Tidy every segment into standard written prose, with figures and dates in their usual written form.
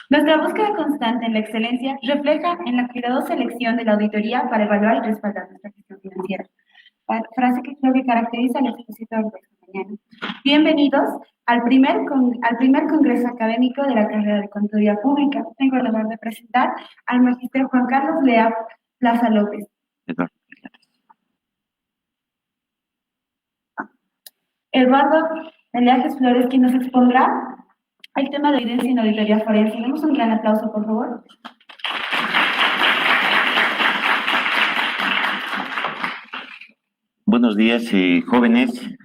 Nuestra búsqueda constante en la excelencia refleja en la cuidadosa elección de la auditoría para evaluar y respaldar nuestra gestión financiera. Frase que creo que caracteriza al expositor de esta mañana. Bienvenidos al primer congreso académico de la carrera de Contaduría Pública. Tengo el honor de presentar al magíster Juan Carlos Lea Plaza López. Eduardo Meleajes Flores, quien nos expondrá el tema de evidencia en auditoría forense. Demos un gran aplauso, por favor. Buenos días, jóvenes.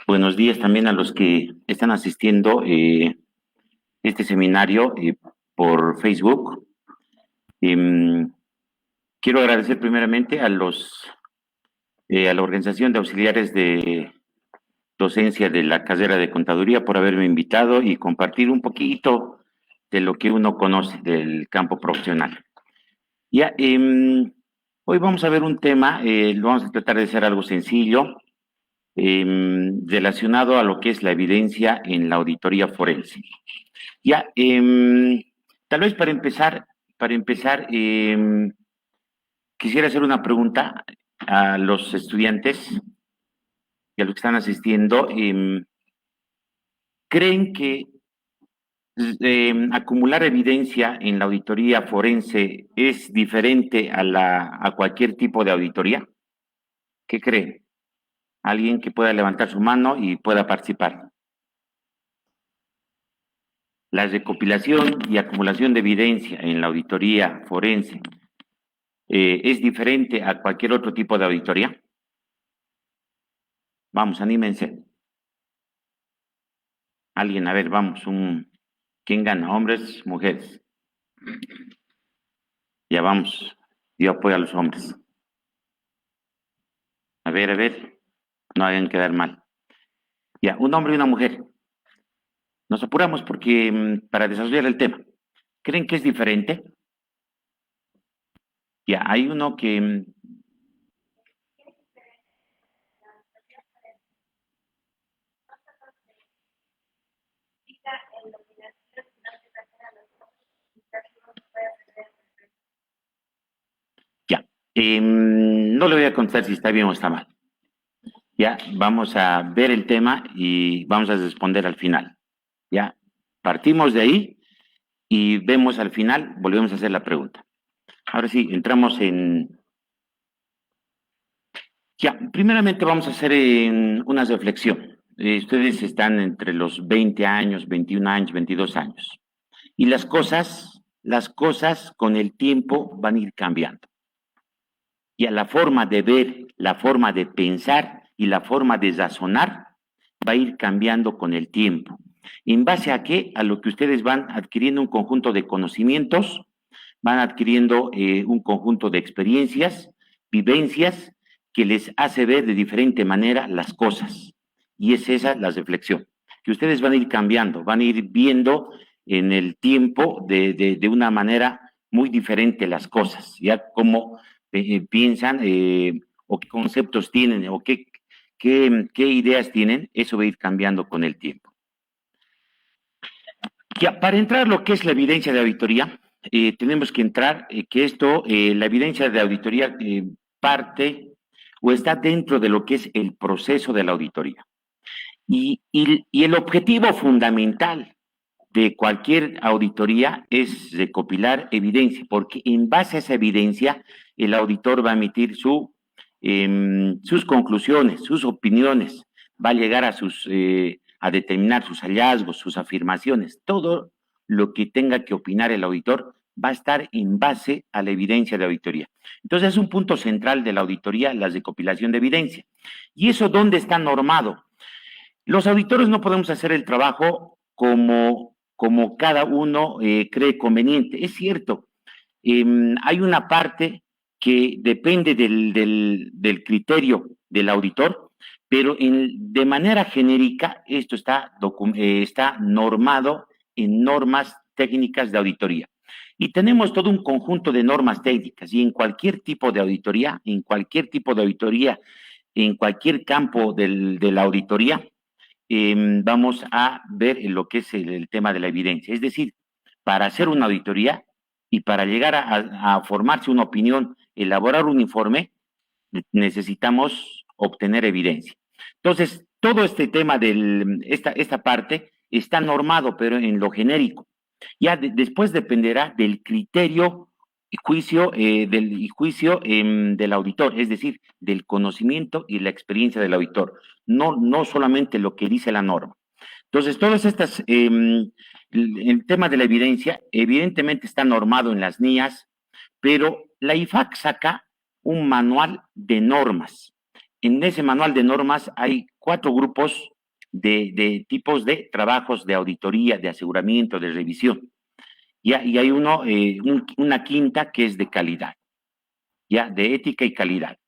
Buenos días también a los que están asistiendo este seminario por Facebook. Quiero agradecer primeramente a la Organización de Auxiliares de Docencia de la carrera de Contaduría por haberme invitado y compartir un poquito de lo que uno conoce del campo profesional. Ya, hoy vamos a ver un tema, lo vamos a tratar de hacer algo sencillo, relacionado a lo que es la evidencia en la auditoría forense. Ya, tal vez para empezar, quisiera hacer una pregunta a los estudiantes y a los que están asistiendo. ¿Creen que acumular evidencia en la auditoría forense es diferente a cualquier tipo de auditoría? ¿Qué creen? Alguien que pueda levantar su mano y pueda participar. La recopilación y acumulación de evidencia en la auditoría forense ¿es diferente a cualquier otro tipo de auditoría? Vamos, anímense. Alguien, a ver, vamos, ¿quién gana? ¿Hombres, mujeres? Ya vamos, yo apoyo a los hombres. A ver, no hagan quedar mal. Ya, un hombre y una mujer. Nos apuramos porque para desarrollar el tema. ¿Creen que es diferente? Ya, hay uno que... Ya, no le voy a contar si está bien o está mal. Ya, vamos a ver el tema y vamos a responder al final. Ya, partimos de ahí y vemos al final, volvemos a hacer la pregunta. Ahora sí, entramos en... Ya, primeramente vamos a hacer una reflexión. Ustedes están entre los 20 años, 21 años, 22 años. Y las cosas con el tiempo van a ir cambiando. Y a la forma de ver, la forma de pensar y la forma de razonar va a ir cambiando con el tiempo. ¿En base a qué? A lo que ustedes van adquiriendo un conjunto de conocimientos, van adquiriendo un conjunto de experiencias, vivencias, que les hace ver de diferente manera las cosas. Y es esa la reflexión, que ustedes van a ir cambiando, van a ir viendo en el tiempo de una manera muy diferente las cosas, ya como piensan o qué conceptos tienen o qué ideas tienen, eso va a ir cambiando con el tiempo. Ya, para entrar a lo que es la evidencia de auditoría, tenemos que entrar que la evidencia de auditoría parte o está dentro de lo que es el proceso de la auditoría. Y el objetivo fundamental de cualquier auditoría es recopilar evidencia, porque en base a esa evidencia el auditor va a emitir sus conclusiones, sus opiniones, va a llegar a determinar sus hallazgos, sus afirmaciones. Todo lo que tenga que opinar el auditor va a estar en base a la evidencia de auditoría. Entonces es un punto central de la auditoría, la recopilación de evidencia. ¿Y eso dónde está normado? Los auditores no podemos hacer el trabajo como cada uno cree conveniente. Es cierto, hay una parte que depende del criterio del auditor, pero de manera genérica esto está normado en normas técnicas de auditoría. Y tenemos todo un conjunto de normas técnicas y en cualquier tipo de auditoría, en cualquier campo de la auditoría, vamos a ver lo que es el tema de la evidencia. Es decir, para hacer una auditoría y para llegar a formarse una opinión, elaborar un informe, necesitamos obtener evidencia. Entonces, todo este tema esta parte está normado, pero en lo genérico. Ya después dependerá del criterio y juicio, del auditor, es decir, del conocimiento y la experiencia del auditor, no solamente lo que dice la norma. Entonces, todas estas, el tema de la evidencia, evidentemente está normado en las NIAs, pero la IFAC saca un manual de normas. En ese manual de normas hay 4 grupos de tipos de trabajos de auditoría, de aseguramiento, de revisión. ¿Ya? Y hay una quinta que es de calidad, ¿ya? De ética y calidad.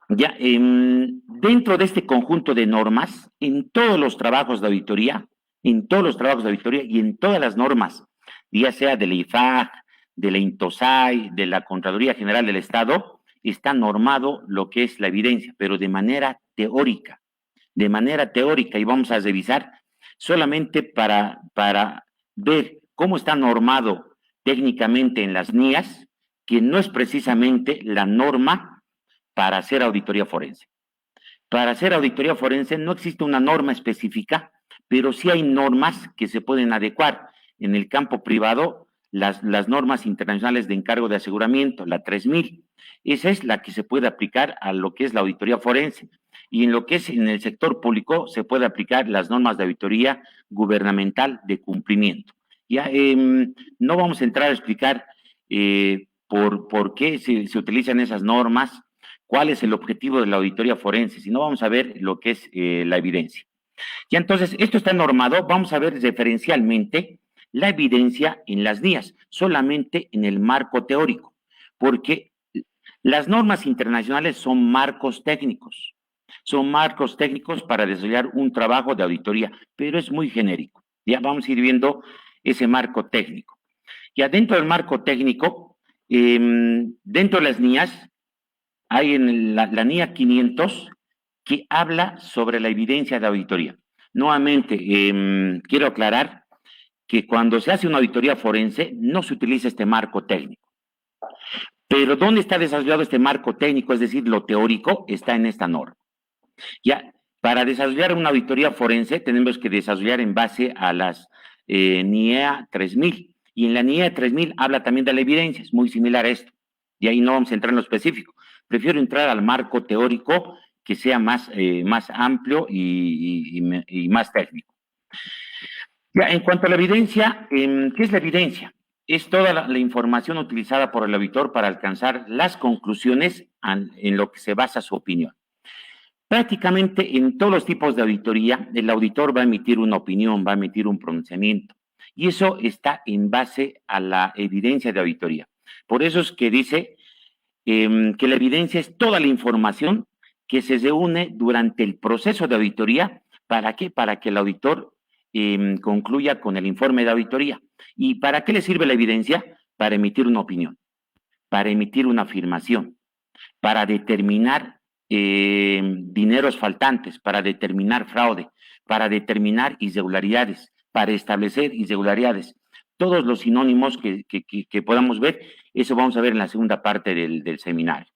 Ya, dentro de este conjunto de normas, en todos los trabajos de auditoría, y en todas las normas, ya sea de la IFAC, de la INTOSAI, de la Contraloría General del Estado, está normado lo que es la evidencia, pero de manera teórica, y vamos a revisar solamente para ver cómo está normado técnicamente en las NIAs, que no es precisamente la norma para hacer auditoría forense. Para hacer auditoría forense no existe una norma específica, pero sí hay normas que se pueden adecuar. En el campo privado, las normas internacionales de encargo de aseguramiento, la 3000, esa es la que se puede aplicar a lo que es la auditoría forense. Y en lo que es en el sector público, se puede aplicar las normas de auditoría gubernamental de cumplimiento. Ya no vamos a entrar a explicar por qué se utilizan esas normas, cuál es el objetivo de la auditoría forense, sino vamos a ver lo que es la evidencia. Ya entonces, esto está normado, vamos a ver referencialmente la evidencia en las NIAs, solamente en el marco teórico, porque las normas internacionales son marcos técnicos para desarrollar un trabajo de auditoría, pero es muy genérico. Ya vamos a ir viendo ese marco técnico. Ya dentro del marco técnico, dentro de las NIAs, hay en la NIA 500 que habla sobre la evidencia de auditoría. Nuevamente, quiero aclarar que cuando se hace una auditoría forense no se utiliza este marco técnico. Pero ¿dónde está desarrollado este marco técnico? Es decir, lo teórico está en esta norma. Ya, para desarrollar una auditoría forense tenemos que desarrollar en base a las NIEA 3000. Y en la NIEA 3000 habla también de la evidencia, es muy similar a esto. Y ahí no vamos a entrar en lo específico. Prefiero entrar al marco teórico que sea más amplio y más técnico. Ya, en cuanto a la evidencia, ¿qué es la evidencia? Es toda la información utilizada por el auditor para alcanzar las conclusiones en lo que se basa su opinión. Prácticamente en todos los tipos de auditoría, el auditor va a emitir una opinión, va a emitir un pronunciamiento, y eso está en base a la evidencia de auditoría. Por eso es que dice que la evidencia es toda la información que se reúne durante el proceso de auditoría. ¿Para qué? Para que el auditor concluya con el informe de auditoría. ¿Y para qué le sirve la evidencia? Para emitir una opinión, para emitir una afirmación, para determinar dineros faltantes, para determinar fraude, para determinar irregularidades, para establecer irregularidades. Todos los sinónimos que podamos ver, eso vamos a ver en la segunda parte del seminario.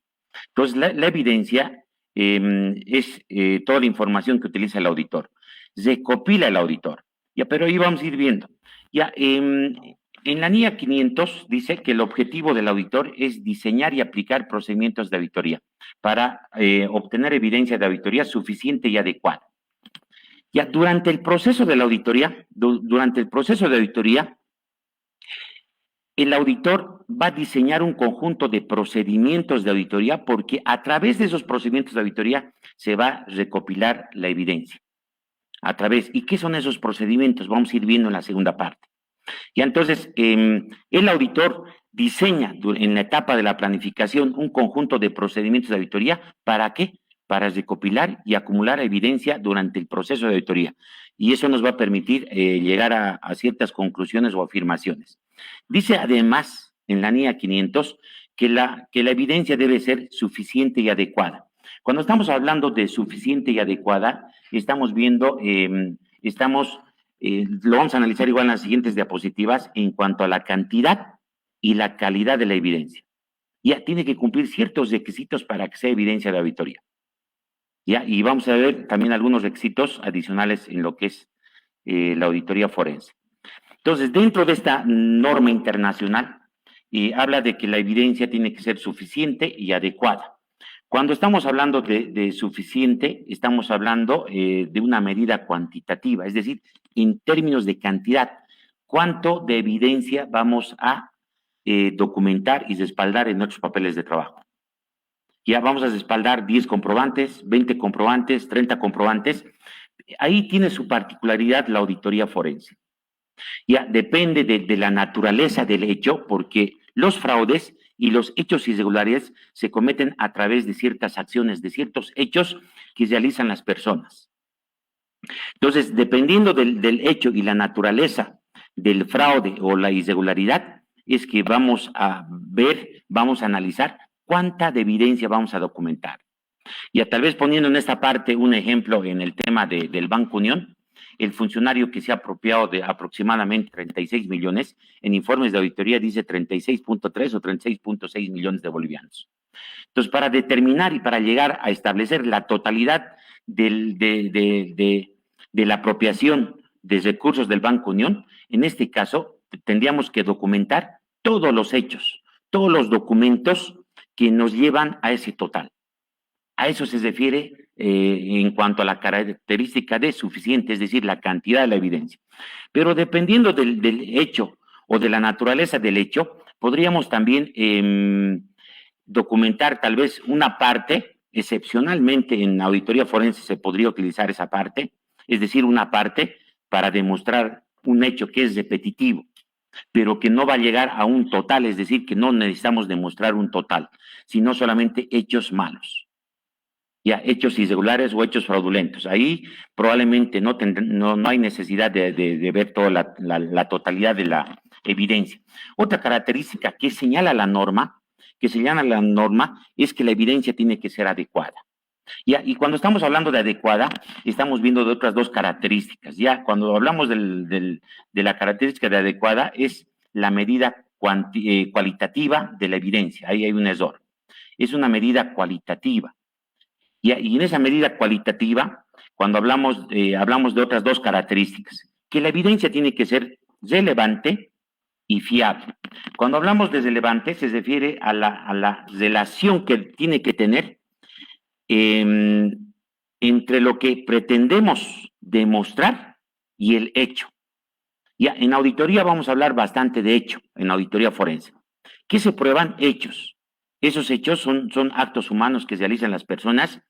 Entonces, la evidencia es toda la información que utiliza el auditor. Recopila el auditor. Ya, pero ahí vamos a ir viendo. Ya, en la NIA 500 dice que el objetivo del auditor es diseñar y aplicar procedimientos de auditoría para obtener evidencia de auditoría suficiente y adecuada. Ya, durante el proceso de la auditoría, el auditor va a diseñar un conjunto de procedimientos de auditoría porque a través de esos procedimientos de auditoría se va a recopilar la evidencia. ¿Y qué son esos procedimientos? Vamos a ir viendo en la segunda parte. Ya entonces, el auditor diseña en la etapa de la planificación un conjunto de procedimientos de auditoría. ¿Para qué? Para recopilar y acumular evidencia durante el proceso de auditoría. Y eso nos va a permitir llegar a ciertas conclusiones o afirmaciones. Dice además en la NIA 500 que la evidencia debe ser suficiente y adecuada. Cuando estamos hablando de suficiente y adecuada, estamos viendo, lo vamos a analizar igual en las siguientes diapositivas en cuanto a la cantidad y la calidad de la evidencia. Ya tiene que cumplir ciertos requisitos para que sea evidencia de auditoría. ¿Ya? Y vamos a ver también algunos requisitos adicionales en lo que es la auditoría forense. Entonces, dentro de esta norma internacional, habla de que la evidencia tiene que ser suficiente y adecuada. Cuando estamos hablando de suficiente, estamos hablando de una medida cuantitativa, es decir, en términos de cantidad, cuánto de evidencia vamos a documentar y respaldar en nuestros papeles de trabajo. Ya vamos a respaldar 10 comprobantes, 20 comprobantes, 30 comprobantes. Ahí tiene su particularidad la auditoría forense. Ya depende de la naturaleza del hecho, porque los fraudes y los hechos irregulares se cometen a través de ciertas acciones, de ciertos hechos que realizan las personas. Entonces, dependiendo del hecho y la naturaleza del fraude o la irregularidad, es que vamos a ver, vamos a analizar cuánta de evidencia vamos a documentar. Y tal vez poniendo en esta parte un ejemplo en el tema del Banco Unión, el funcionario que se ha apropiado de aproximadamente 36 millones, en informes de auditoría dice 36.3 o 36.6 millones de bolivianos. Entonces, para determinar y para llegar a establecer la totalidad de la apropiación de recursos del Banco Unión, en este caso tendríamos que documentar todos los hechos, todos los documentos que nos llevan a ese total. A eso se refiere en cuanto a la característica de suficiente, es decir, la cantidad de la evidencia. Pero dependiendo del hecho o de la naturaleza del hecho, podríamos también documentar tal vez una parte, excepcionalmente en auditoría forense se podría utilizar esa parte, es decir, una parte para demostrar un hecho que es repetitivo, pero que no va a llegar a un total, es decir, que no necesitamos demostrar un total, sino solamente hechos malos. Ya, hechos irregulares o hechos fraudulentos. Ahí probablemente no hay necesidad de ver toda la totalidad de la evidencia. Otra característica que señala la norma, es que la evidencia tiene que ser adecuada. Ya, y cuando estamos hablando de adecuada, estamos viendo de otras dos características. Ya, cuando hablamos de la característica de adecuada, es la medida cualitativa de la evidencia. Ahí hay un error. Es una medida cualitativa. Y en esa medida cualitativa, cuando hablamos de otras dos características, que la evidencia tiene que ser relevante y fiable. Cuando hablamos de relevante, se refiere a la relación que tiene que tener entre lo que pretendemos demostrar y el hecho. Ya, en auditoría vamos a hablar bastante de hecho, en auditoría forense. ¿Qué se prueban? Hechos. Esos hechos son actos humanos que realizan las personas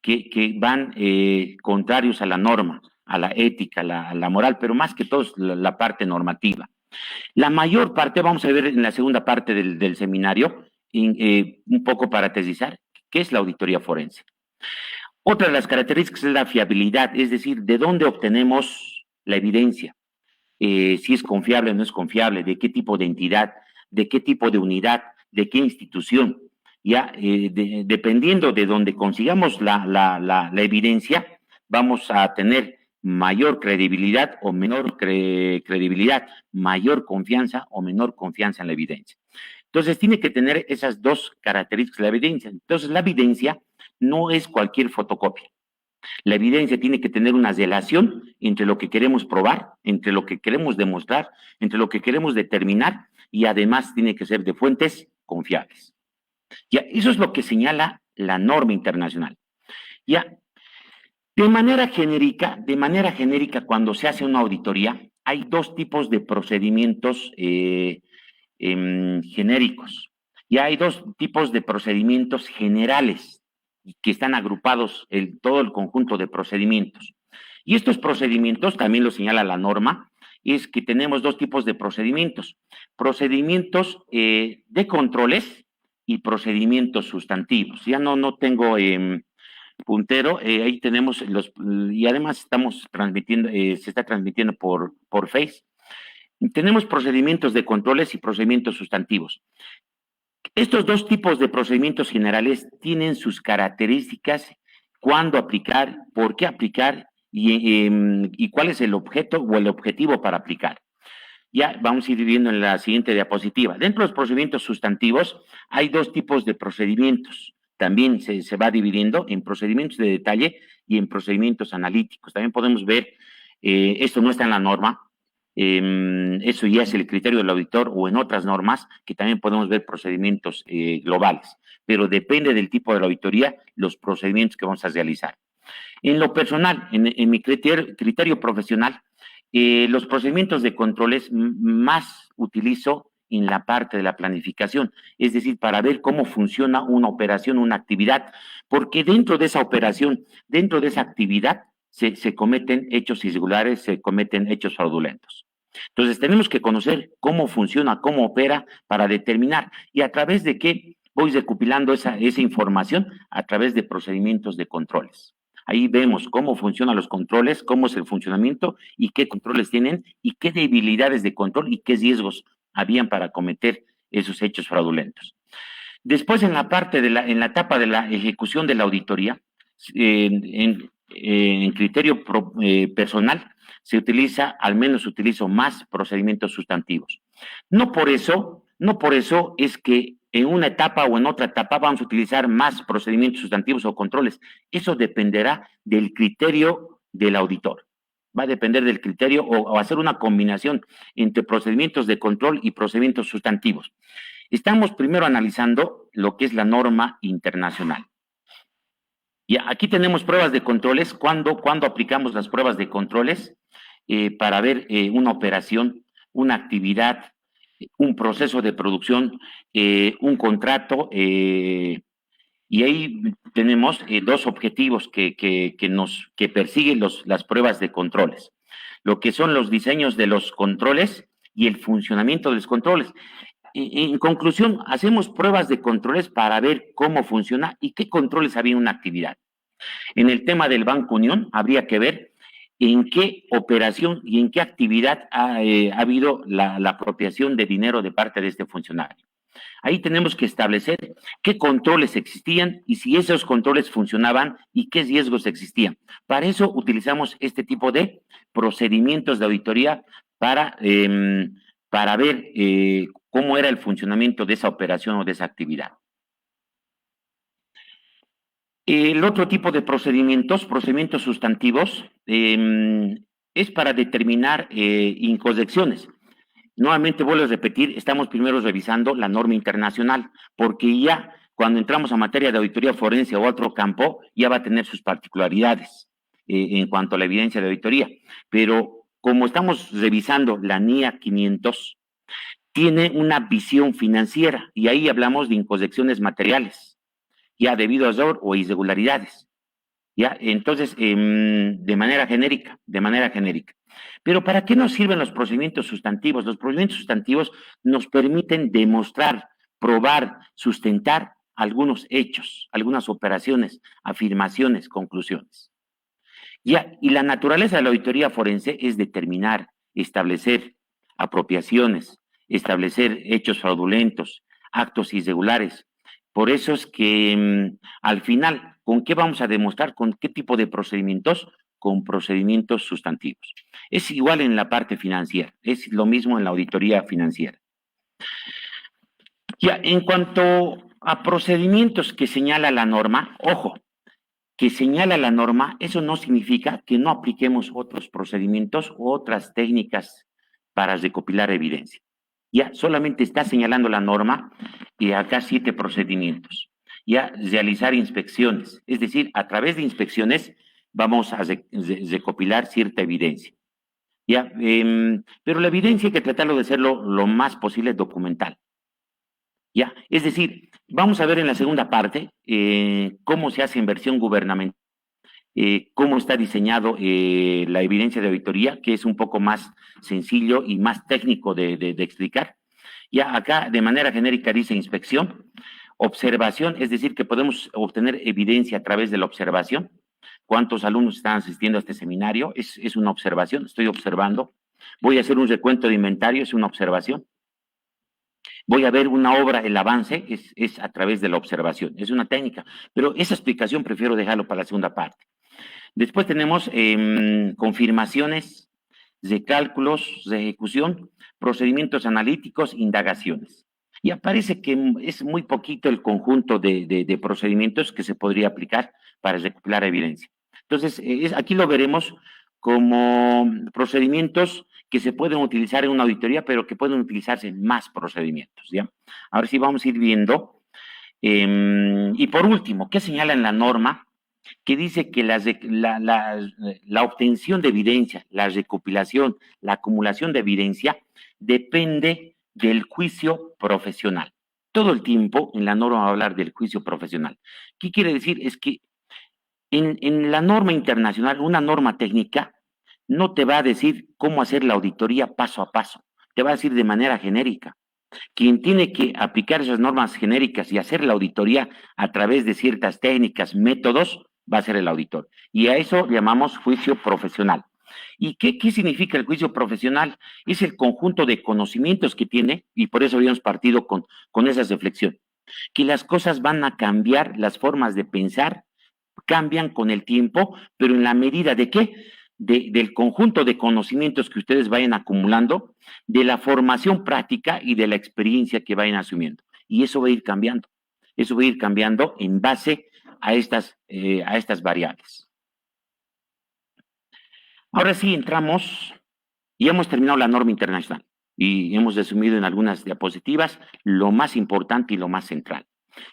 que van contrarios a la norma, a la ética, a la moral, pero más que todo es la parte normativa. La mayor parte, vamos a ver en la segunda parte del seminario, un poco para aterrizar, ¿qué es la auditoría forense? Otra de las características es la fiabilidad, es decir, de dónde obtenemos la evidencia, si es confiable o no es confiable, de qué tipo de entidad, de qué tipo de unidad, de qué institución. Ya, dependiendo de donde consigamos la evidencia, vamos a tener mayor credibilidad o menor credibilidad, mayor confianza o menor confianza en la evidencia. Entonces, tiene que tener esas dos características la evidencia. Entonces, la evidencia no es cualquier fotocopia. La evidencia tiene que tener una relación entre lo que queremos probar, entre lo que queremos demostrar, entre lo que queremos determinar y además tiene que ser de fuentes confiables. Ya, eso es lo que señala la norma internacional. Ya, de manera genérica, cuando se hace una auditoría, hay dos tipos de procedimientos genéricos. Ya hay dos tipos de procedimientos generales que están agrupados en todo el conjunto de procedimientos. Y estos procedimientos, también lo señala la norma, es que tenemos dos tipos de procedimientos. Procedimientos de controles y procedimientos sustantivos. Ya no tengo puntero, ahí tenemos y además estamos transmitiendo, se está transmitiendo por Face. Tenemos procedimientos de controles y procedimientos sustantivos. Estos dos tipos de procedimientos generales tienen sus características, cuándo aplicar, por qué aplicar y cuál es el objeto o el objetivo para aplicar. Ya vamos a ir viendo en la siguiente diapositiva. Dentro de los procedimientos sustantivos hay dos tipos de procedimientos. También se va dividiendo en procedimientos de detalle y en procedimientos analíticos. También podemos ver, esto no está en la norma, eso ya es el criterio del auditor o en otras normas que también podemos ver procedimientos globales, pero depende del tipo de la auditoría los procedimientos que vamos a realizar. En lo personal, en mi criterio profesional, los procedimientos de controles más utilizo en la parte de la planificación, es decir, para ver cómo funciona una operación, una actividad, porque dentro de esa operación, dentro de esa actividad, se cometen hechos irregulares, se cometen hechos fraudulentos. Entonces, tenemos que conocer cómo funciona, cómo opera, para determinar, y a través de qué voy recopilando esa información, a través de procedimientos de controles. Ahí vemos cómo funcionan los controles, cómo es el funcionamiento y qué controles tienen y qué debilidades de control y qué riesgos habían para cometer esos hechos fraudulentos. Después, en la parte en la etapa de la ejecución de la auditoría, en criterio personal, al menos utilizo más procedimientos sustantivos. No por eso es que en una etapa o en otra etapa vamos a utilizar más procedimientos sustantivos o controles. Eso dependerá del criterio del auditor. Va a depender del criterio o hacer una combinación entre procedimientos de control y procedimientos sustantivos. Estamos primero analizando lo que es la norma internacional. Y aquí tenemos pruebas de controles. ¿Cuándo aplicamos las pruebas de controles? Para ver una operación, una actividad, un proceso de producción, un contrato, y ahí tenemos dos objetivos que persiguen las pruebas de controles, lo que son los diseños de los controles y el funcionamiento de los controles. En conclusión, hacemos pruebas de controles para ver cómo funciona y qué controles había en una actividad. En el tema del Banco Unión, habría que ver en qué operación y en qué actividad ha habido la apropiación de dinero de parte de este funcionario. Ahí tenemos que establecer qué controles existían y si esos controles funcionaban y qué riesgos existían. Para eso utilizamos este tipo de procedimientos de auditoría para ver cómo era el funcionamiento de esa operación o de esa actividad. El otro tipo de procedimientos sustantivos, es para determinar incorrecciones. Nuevamente vuelvo a repetir, estamos primero revisando la norma internacional, porque ya cuando entramos a materia de auditoría forense o otro campo, ya va a tener sus particularidades en cuanto a la evidencia de auditoría. Pero como estamos revisando la NIA 500, tiene una visión financiera y ahí hablamos de incorrecciones materiales, ya debido a error o irregularidades. Ya, entonces, de manera genérica. Pero ¿para qué nos sirven los procedimientos sustantivos? Los procedimientos sustantivos nos permiten demostrar, probar, sustentar algunos hechos, algunas operaciones, afirmaciones, conclusiones. Ya, y la naturaleza de la auditoría forense es determinar, establecer apropiaciones, establecer hechos fraudulentos, actos irregulares. Por eso es que al final, ¿con qué vamos a demostrar? ¿Con qué tipo de procedimientos? Con procedimientos sustantivos. Es igual en la parte financiera, es lo mismo en la auditoría financiera. Ya, en cuanto a procedimientos que señala la norma, ojo, que señala la norma, eso no significa que no apliquemos otros procedimientos u otras técnicas para recopilar evidencia. Ya solamente está señalando la norma y acá 7 procedimientos. Ya realizar inspecciones, es decir, a través de inspecciones vamos a recopilar cierta evidencia. Ya, pero la evidencia hay que tratarlo de hacerlo lo más posible documental. Ya, es decir, vamos a ver en la segunda parte cómo se hace inversión gubernamental, cómo está diseñado la evidencia de auditoría, que es un poco más sencillo y más técnico de explicar. Ya acá de manera genérica dice inspección, observación, es decir, que podemos obtener evidencia a través de la observación. ¿Cuántos alumnos están asistiendo a este seminario? Es una observación, estoy observando. Voy a hacer un recuento de inventario, es una observación. Voy a ver una obra, el avance es a través de la observación, es una técnica, pero esa explicación prefiero dejarlo para la segunda parte. Después tenemos confirmaciones de cálculos de ejecución, procedimientos analíticos, indagaciones. Y aparece que es muy poquito el conjunto de procedimientos que se podría aplicar para recopilar evidencia. Entonces, aquí lo veremos como procedimientos que se pueden utilizar en una auditoría, pero que pueden utilizarse en más procedimientos, ¿ya? Ahora sí vamos a ir viendo. Y por último, ¿qué señala en la norma? Que dice que la obtención de evidencia, la recopilación, la acumulación de evidencia depende del juicio profesional. Todo el tiempo en la norma va a hablar del juicio profesional. ¿Qué quiere decir? Es que en la norma internacional, una norma técnica, no te va a decir cómo hacer la auditoría paso a paso, te va a decir de manera genérica. Quien tiene que aplicar esas normas genéricas y hacer la auditoría a través de ciertas técnicas, métodos, va a ser el auditor. Y a eso llamamos juicio profesional. ¿Y qué significa el juicio profesional? Es el conjunto de conocimientos que tiene, y por eso habíamos partido con esa reflexión, que las cosas van a cambiar, las formas de pensar cambian con el tiempo, pero en la medida de qué? Del conjunto de conocimientos que ustedes vayan acumulando, de la formación práctica y de la experiencia que vayan asumiendo. Y eso va a ir cambiando. Eso va a ir cambiando en base a estas variables. Ahora sí entramos y hemos terminado la norma internacional y hemos resumido en algunas diapositivas lo más importante y lo más central,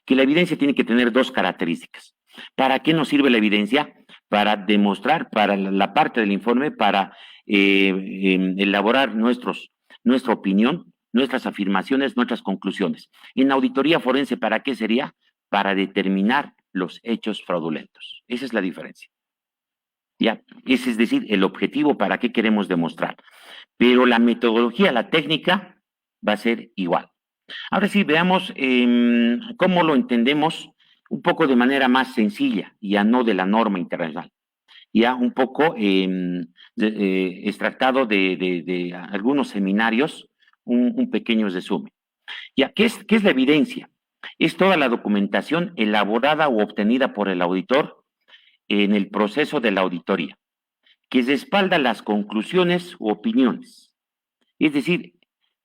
que la evidencia tiene que tener dos características. ¿Para qué nos sirve la evidencia? Para demostrar, para la parte del informe, para elaborar nuestra opinión, nuestras afirmaciones, nuestras conclusiones. En auditoría forense, ¿para qué sería? Para determinar los hechos fraudulentos. Esa es la diferencia. ¿Ya? Ese es decir, el objetivo para qué queremos demostrar. Pero la metodología, la técnica, va a ser igual. Ahora sí, veamos cómo lo entendemos un poco de manera más sencilla, ya no de la norma internacional, ya un poco extractado de algunos seminarios, un pequeño resumen. Ya, ¿qué es la evidencia? Es toda la documentación elaborada o obtenida por el auditor en el proceso de la auditoría, que respalda las conclusiones u opiniones. Es decir,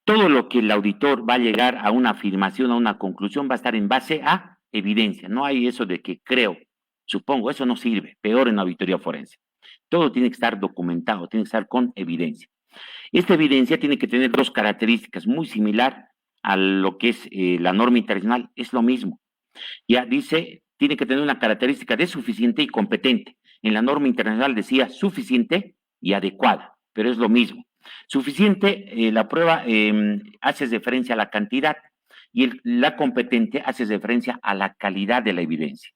todo lo que el auditor va a llegar a una afirmación, a una conclusión, va a estar en base a evidencia. No hay eso de que creo, supongo, eso no sirve, peor en la auditoría forense. Todo tiene que estar documentado, tiene que estar con evidencia. Esta evidencia tiene que tener dos características, muy similar a lo que es la norma internacional, es lo mismo. Ya dice, tiene que tener una característica de suficiente y competente. En la norma internacional decía suficiente y adecuada, pero es lo mismo. Suficiente, la prueba hace referencia a la cantidad y la competente hace referencia a la calidad de la evidencia.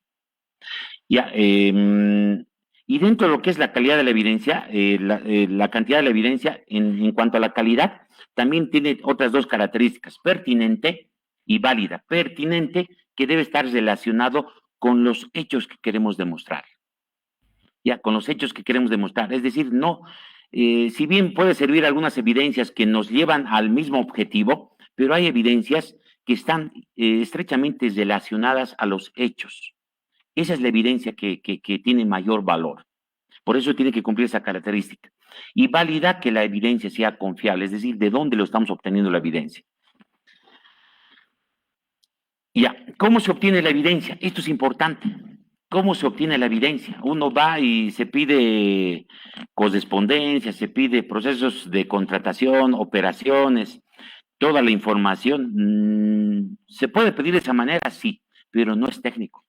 Ya, y dentro de lo que es la calidad de la evidencia, la cantidad de la evidencia en cuanto a la calidad, también tiene otras dos características, pertinente y válida. Pertinente, que debe estar relacionado con los hechos que queremos demostrar. Ya, con los hechos que queremos demostrar. Es decir, no, si bien puede servir algunas evidencias que nos llevan al mismo objetivo, pero hay evidencias que están estrechamente relacionadas a los hechos. Esa es la evidencia que tiene mayor valor. Por eso tiene que cumplir esa característica. Y valida que la evidencia sea confiable, es decir, de dónde lo estamos obteniendo la evidencia. Ya, ¿cómo se obtiene la evidencia? Esto es importante. ¿Cómo se obtiene la evidencia? Uno va y se pide correspondencia, se pide procesos de contratación, operaciones, toda la información. ¿Se puede pedir de esa manera? Sí, pero no es técnico.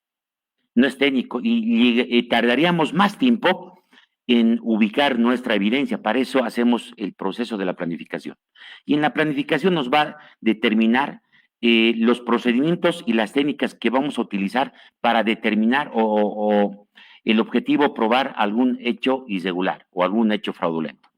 No es técnico y tardaríamos más tiempo en ubicar nuestra evidencia. Para eso hacemos el proceso de la planificación. Y en la planificación nos va a determinar los procedimientos y las técnicas que vamos a utilizar para determinar o el objetivo probar algún hecho irregular o algún hecho fraudulento.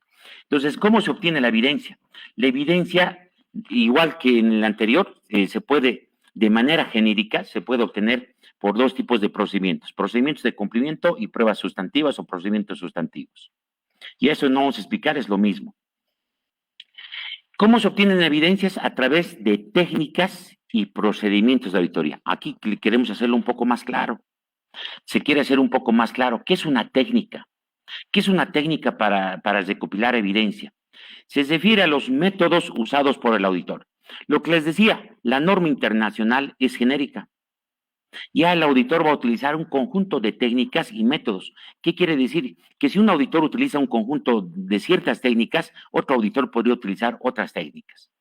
Entonces, ¿cómo se obtiene la evidencia? La evidencia, igual que en el anterior, se puede, de manera genérica, se puede obtener por dos tipos de procedimientos de cumplimiento y pruebas sustantivas o procedimientos sustantivos. Y eso no vamos a explicar, es lo mismo. ¿Cómo se obtienen evidencias? A través de técnicas y procedimientos de auditoría. Aquí queremos hacerlo un poco más claro. Se quiere hacer un poco más claro. ¿Qué es una técnica? ¿Qué es una técnica para recopilar evidencia? Se refiere a los métodos usados por el auditor. Lo que les decía, la norma internacional es genérica. Ya el auditor va a utilizar un conjunto de técnicas y métodos. ¿Qué quiere decir? Que si un auditor utiliza un conjunto de ciertas técnicas, otro auditor podría utilizar otras técnicas.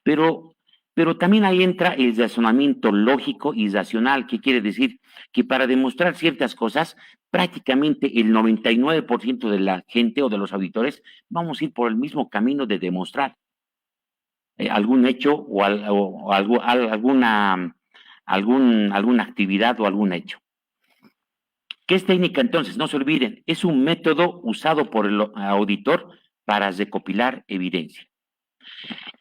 Pero, pero también ahí entra el razonamiento lógico y racional, que quiere decir que para demostrar ciertas cosas, prácticamente el 99% de la gente o de los auditores vamos a ir por el mismo camino de demostrar algún hecho o alguna actividad o algún hecho. ¿Qué es técnica entonces? No se olviden, es un método usado por el auditor para recopilar evidencia.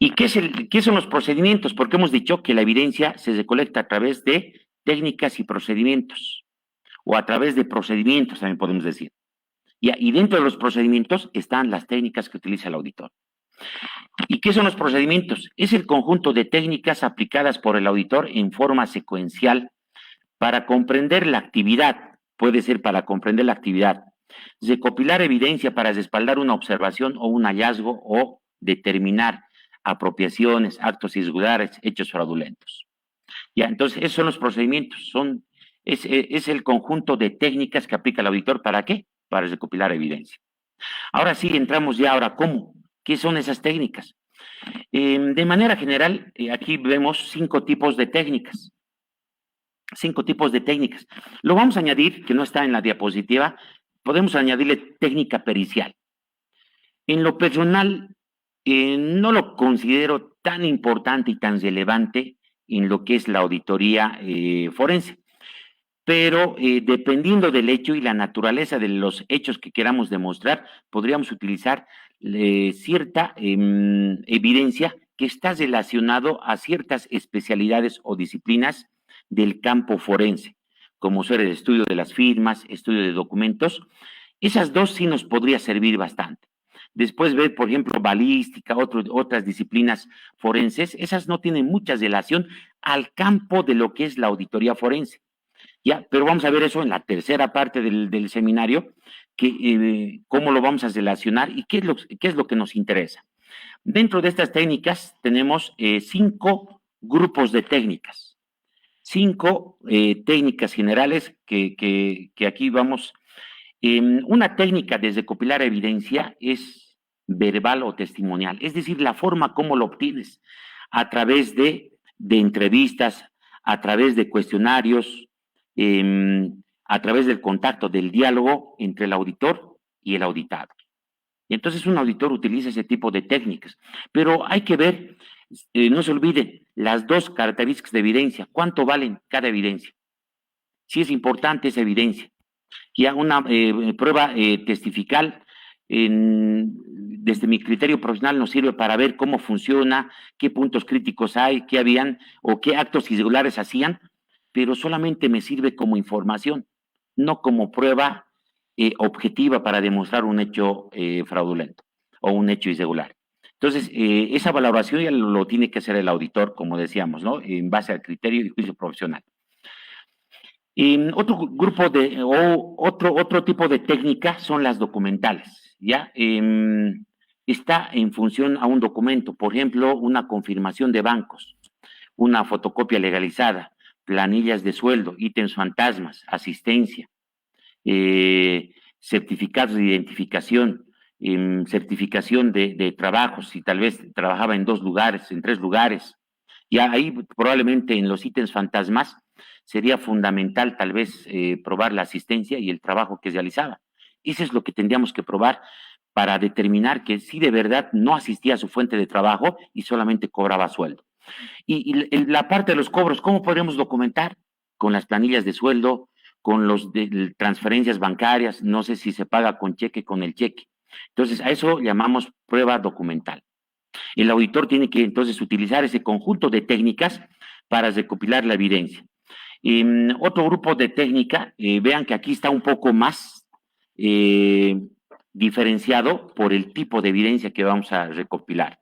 ¿Y qué son los procedimientos? Porque hemos dicho que la evidencia se recolecta a través de técnicas y procedimientos, o a través de procedimientos también podemos decir. Y dentro de los procedimientos están las técnicas que utiliza el auditor. ¿Y qué son los procedimientos? Es el conjunto de técnicas aplicadas por el auditor en forma secuencial para comprender la actividad, puede ser para comprender la actividad, recopilar evidencia para respaldar una observación o un hallazgo o determinar apropiaciones, actos irregulares, hechos fraudulentos. Ya, entonces, esos son los procedimientos, es el conjunto de técnicas que aplica el auditor, ¿para qué? Para recopilar evidencia. Ahora sí, entramos ya ahora, ¿cómo? ¿Qué son esas técnicas? De manera general, aquí vemos 5 tipos de técnicas. 5 tipos de técnicas. Lo vamos a añadir, que no está en la diapositiva, podemos añadirle técnica pericial. En lo personal, no lo considero tan importante y tan relevante en lo que es la auditoría forense, pero dependiendo del hecho y la naturaleza de los hechos que queramos demostrar, podríamos utilizar cierta evidencia que está relacionado a ciertas especialidades o disciplinas del campo forense, como ser el estudio de las firmas, estudio de documentos. Esas dos sí nos podría servir bastante. Después ver, por ejemplo, balística, otras disciplinas forenses, esas no tienen mucha relación al campo de lo que es la auditoría forense. Ya, pero vamos a ver eso en la tercera parte del seminario, cómo lo vamos a relacionar y qué es lo que nos interesa. Dentro de estas técnicas tenemos 5 grupos de técnicas, 5 técnicas generales que aquí vamos. Una técnica de recopilar evidencia es verbal o testimonial, es decir, la forma como lo obtienes, a través de entrevistas, a través de cuestionarios, a través del contacto, del diálogo entre el auditor y el auditado. Y entonces un auditor utiliza ese tipo de técnicas, pero hay que ver, no se olviden, las 2 características de evidencia, cuánto valen cada evidencia, si es importante esa evidencia. Ya una prueba testifical, desde mi criterio profesional, nos sirve para ver cómo funciona, qué puntos críticos hay, qué habían o qué actos irregulares hacían, pero solamente me sirve como información, no como prueba objetiva para demostrar un hecho fraudulento o un hecho irregular. Entonces, esa valoración ya lo tiene que hacer el auditor, como decíamos, ¿no? En base al criterio y juicio profesional. Otro grupo otro tipo de técnica son las documentales, ¿ya? Está en función a un documento, por ejemplo, una confirmación de bancos, una fotocopia legalizada, planillas de sueldo, ítems fantasmas, asistencia, certificados de identificación, certificación de trabajos, si tal vez trabajaba en 2 lugares, en 3 lugares. Ya ahí probablemente en los ítems fantasmas sería fundamental tal vez probar la asistencia y el trabajo que realizaba. Eso es lo que tendríamos que probar para determinar que sí de verdad no asistía a su fuente de trabajo y solamente cobraba sueldo. Y la parte de los cobros, ¿cómo podríamos documentar? Con las planillas de sueldo, con los de transferencias bancarias, no sé si se paga con cheque, con el cheque. Entonces, a eso llamamos prueba documental. El auditor tiene que entonces utilizar ese conjunto de técnicas para recopilar la evidencia. Otro grupo de técnica, vean que aquí está un poco más diferenciado por el tipo de evidencia que vamos a recopilar.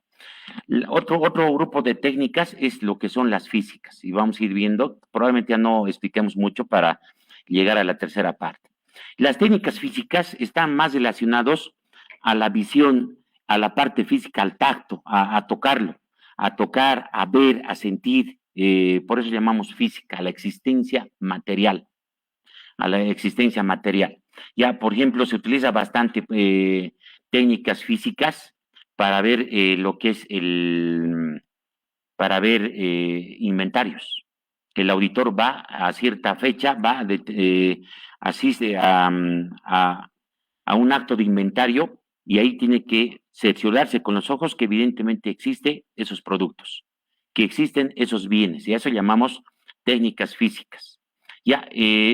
Otro grupo de técnicas es lo que son las físicas, y vamos a ir viendo, probablemente ya no expliquemos mucho para llegar a la tercera parte. Las técnicas físicas están más relacionados a la visión, a la parte física, al tacto, a tocarlo, a tocar, a ver, a sentir, por eso llamamos física, a la existencia material, a la existencia material. Ya, por ejemplo, se utiliza bastante técnicas físicas para ver lo que es para ver inventarios. El auditor va a cierta fecha, asiste a un acto de inventario y ahí tiene que cerciorarse con los ojos que evidentemente existen esos productos, que existen esos bienes, y a eso llamamos técnicas físicas. Ya,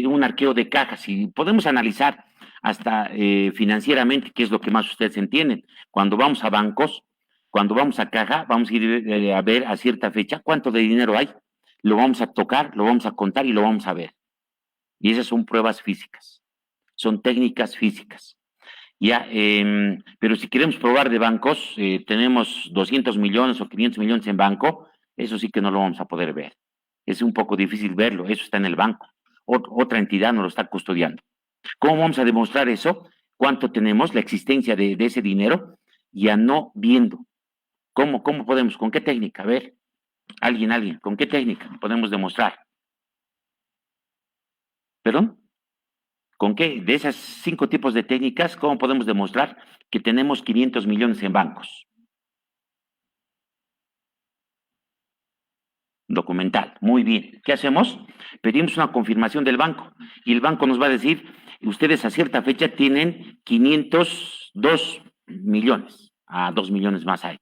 un arqueo de cajas, y podemos analizar hasta financieramente qué es lo que más ustedes entienden. Cuando vamos a bancos, cuando vamos a caja, vamos a ir a ver a cierta fecha cuánto de dinero hay. Lo vamos a tocar, lo vamos a contar y lo vamos a ver. Y esas son pruebas físicas, son técnicas físicas. Ya, pero si queremos probar de bancos, tenemos 200 millones o 500 millones en banco, eso sí que no lo vamos a poder ver. Es un poco difícil verlo, eso está en el banco. Otra entidad nos lo está custodiando. ¿Cómo vamos a demostrar eso? ¿Cuánto tenemos? La existencia de ese dinero, ya no viendo. ¿Cómo podemos? ¿Con qué técnica? A ver, alguien, ¿con qué técnica podemos demostrar? ¿Perdón? ¿Con qué? De esas 5 tipos de técnicas, ¿cómo podemos demostrar que tenemos 500 millones en bancos? Documental. Muy bien. ¿Qué hacemos? Pedimos una confirmación del banco y el banco nos va a decir, ustedes a cierta fecha tienen 502 millones, a 2 millones más hay.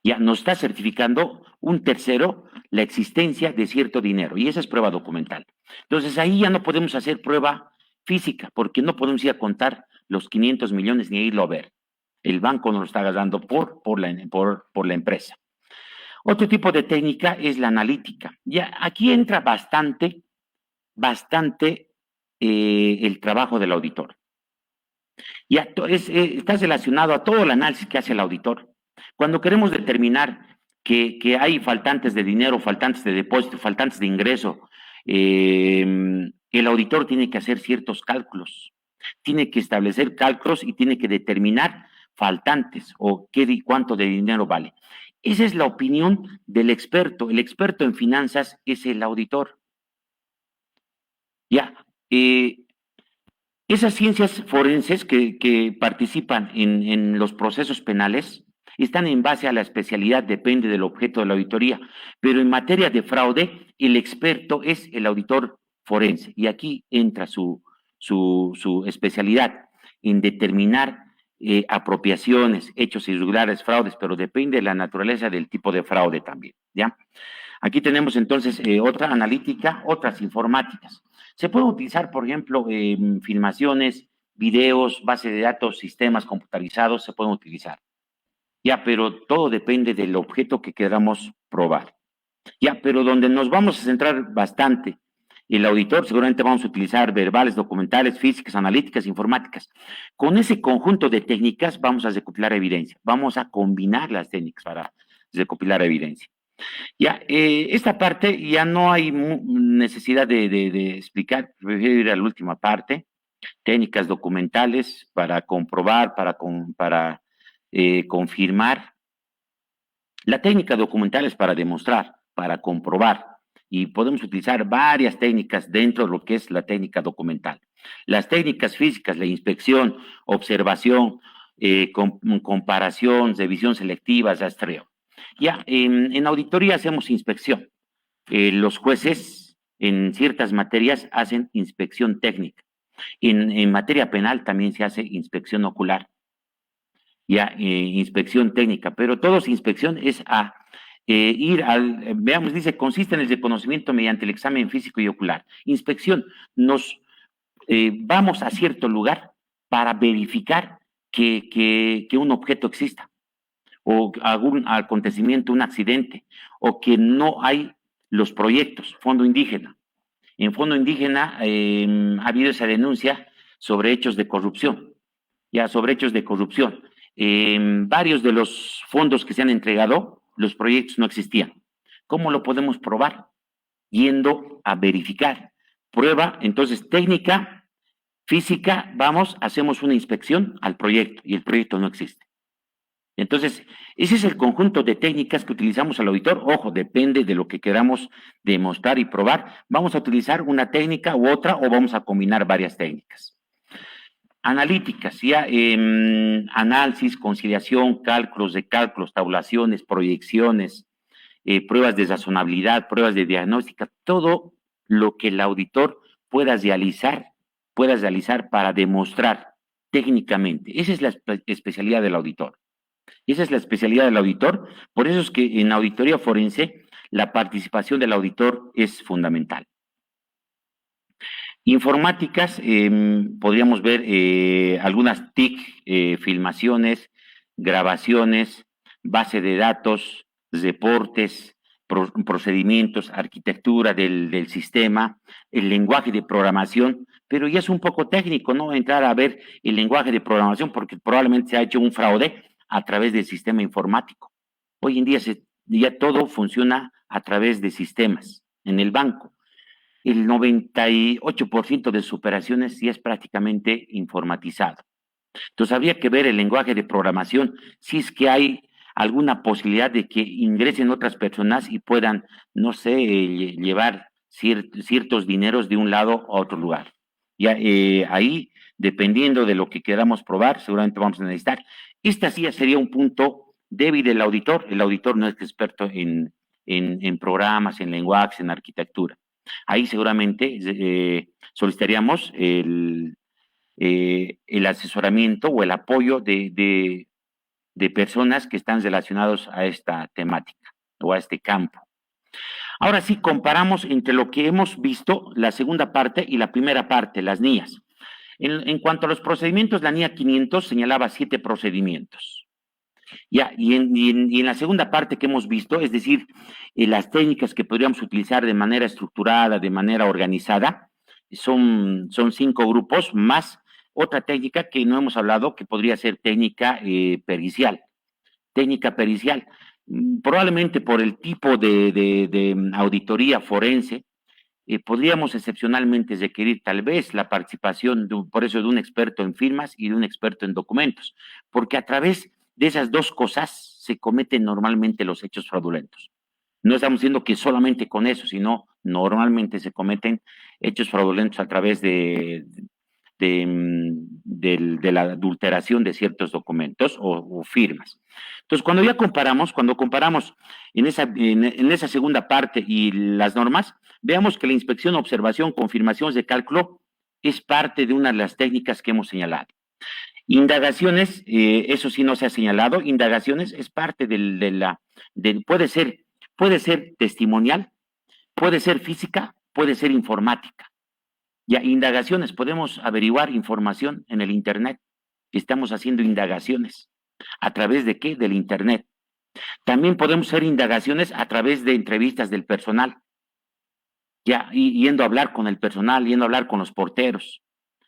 Ya nos está certificando un tercero la existencia de cierto dinero y esa es prueba documental. Entonces ahí ya no podemos hacer prueba física porque no podemos ir a contar los 500 millones ni irlo a ver. El banco nos lo está agarrando por la empresa. Otro tipo de técnica es la analítica. Ya aquí entra bastante el trabajo del auditor. Ya está relacionado a todo el análisis que hace el auditor. Cuando queremos determinar que hay faltantes de dinero, faltantes de depósito, faltantes de ingreso, el auditor tiene que hacer ciertos cálculos, tiene que establecer cálculos y tiene que determinar faltantes o qué y cuánto de dinero vale. Esa es la opinión del experto. El experto en finanzas es el auditor. Ya, esas ciencias forenses que participan en los procesos penales están en base a la especialidad, depende del objeto de la auditoría, pero en materia de fraude, el experto es el auditor forense, y aquí entra su especialidad en determinar apropiaciones, hechos irregulares, fraudes, pero depende de la naturaleza del tipo de fraude también, ¿ya? Aquí tenemos entonces otra analítica, otras informáticas. Se puede utilizar, por ejemplo, filmaciones, videos, base de datos, sistemas computarizados, se pueden utilizar. Ya, pero todo depende del objeto que queramos probar. Ya, pero donde nos vamos a centrar bastante, el auditor seguramente vamos a utilizar verbales, documentales, físicas, analíticas, informáticas. Con ese conjunto de técnicas vamos a recopilar evidencia, vamos a combinar las técnicas para recopilar evidencia. Ya, esta parte ya no hay necesidad de explicar, prefiero ir a la última parte, técnicas documentales para comprobar, para confirmar. La técnica documental es para demostrar, para comprobar, y podemos utilizar varias técnicas dentro de lo que es la técnica documental. Las técnicas físicas, la inspección, observación, comparación, revisión selectiva, rastreo. Ya, en auditoría hacemos inspección. Los jueces en ciertas materias hacen inspección técnica. En materia penal también se hace inspección ocular, ya, inspección técnica, pero todos inspección es a ir veamos, dice, consiste en el reconocimiento mediante el examen físico y ocular. Inspección, vamos a cierto lugar para verificar que un objeto exista, o algún acontecimiento, un accidente, o que no hay los proyectos, fondo indígena. En fondo indígena ha habido esa denuncia sobre hechos de corrupción, ya sobre hechos de corrupción. varios de los fondos que se han entregado, los proyectos no existían. ¿Cómo lo podemos probar? Yendo a verificar. Prueba, entonces, técnica, física, vamos, hacemos una inspección al proyecto y el proyecto no existe. Entonces, ese es el conjunto de técnicas que utilizamos al auditor. Ojo, depende de lo que queramos demostrar y probar. Vamos a utilizar una técnica u otra o vamos a combinar varias técnicas. Analíticas, ya análisis, conciliación, cálculos, tabulaciones, proyecciones, pruebas de razonabilidad, pruebas de diagnóstica, todo lo que el auditor pueda realizar para demostrar técnicamente. Esa es la especialidad del auditor. Esa es la especialidad del auditor. Por eso es que en auditoría forense la participación del auditor es fundamental. Informáticas, podríamos ver algunas TIC, filmaciones, grabaciones, base de datos, reportes, procedimientos, arquitectura del sistema, el lenguaje de programación, pero ya es un poco técnico, ¿no? Entrar a ver el lenguaje de programación porque probablemente se ha hecho un fraude a través del sistema informático. Hoy en día ya todo funciona a través de sistemas en el banco. El 98% de sus operaciones ya es prácticamente informatizado. Entonces habría que ver el lenguaje de programación, si es que hay alguna posibilidad de que ingresen otras personas y puedan, no sé, llevar ciertos dineros de un lado a otro lugar. Ya ahí, dependiendo de lo que queramos probar, seguramente vamos a necesitar. Esta sí sería un punto débil del auditor. El auditor no es experto en programas, en lenguajes, en arquitectura. Ahí seguramente solicitaríamos el asesoramiento o el apoyo de personas que están relacionados a esta temática o a este campo. Ahora sí, comparamos entre lo que hemos visto, la segunda parte y la primera parte, las NIAs. En cuanto a los procedimientos, la NIA 500 señalaba 7 procedimientos. Ya, y en la segunda parte que hemos visto, es decir, las técnicas que podríamos utilizar de manera estructurada, de manera organizada, son 5 grupos, más otra técnica que no hemos hablado, que podría ser técnica pericial. Técnica pericial, probablemente por el tipo de auditoría forense, podríamos excepcionalmente requerir tal vez la participación, por eso, de un experto en firmas y de un experto en documentos, porque a través de esas dos cosas se cometen normalmente los hechos fraudulentos. No estamos diciendo que solamente con eso, sino normalmente se cometen hechos fraudulentos a través de la adulteración de ciertos documentos o firmas. Entonces, cuando comparamos en esa segunda parte y las normas, veamos que la inspección, observación, confirmaciones de cálculo es parte de una de las técnicas que hemos señalado. Indagaciones, eso sí no se ha señalado, indagaciones es parte puede ser testimonial, puede ser física, puede ser informática. Ya, indagaciones, podemos averiguar información en el Internet. Estamos haciendo indagaciones. ¿A través de qué? Del Internet. También podemos hacer indagaciones a través de entrevistas del personal. Ya, yendo a hablar con el personal, yendo a hablar con los porteros.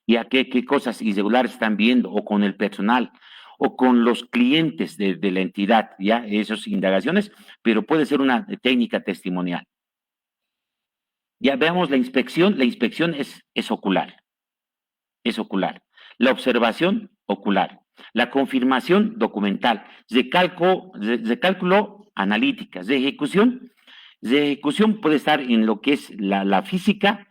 Ya, qué cosas irregulares están viendo, o con el personal, o con los clientes de la entidad. Ya, esas indagaciones, pero puede ser una técnica testimonial. Ya veamos la inspección es ocular. Es ocular. La observación, ocular. La confirmación, documental. De cálculo, analítica. De ejecución puede estar en lo que es la física,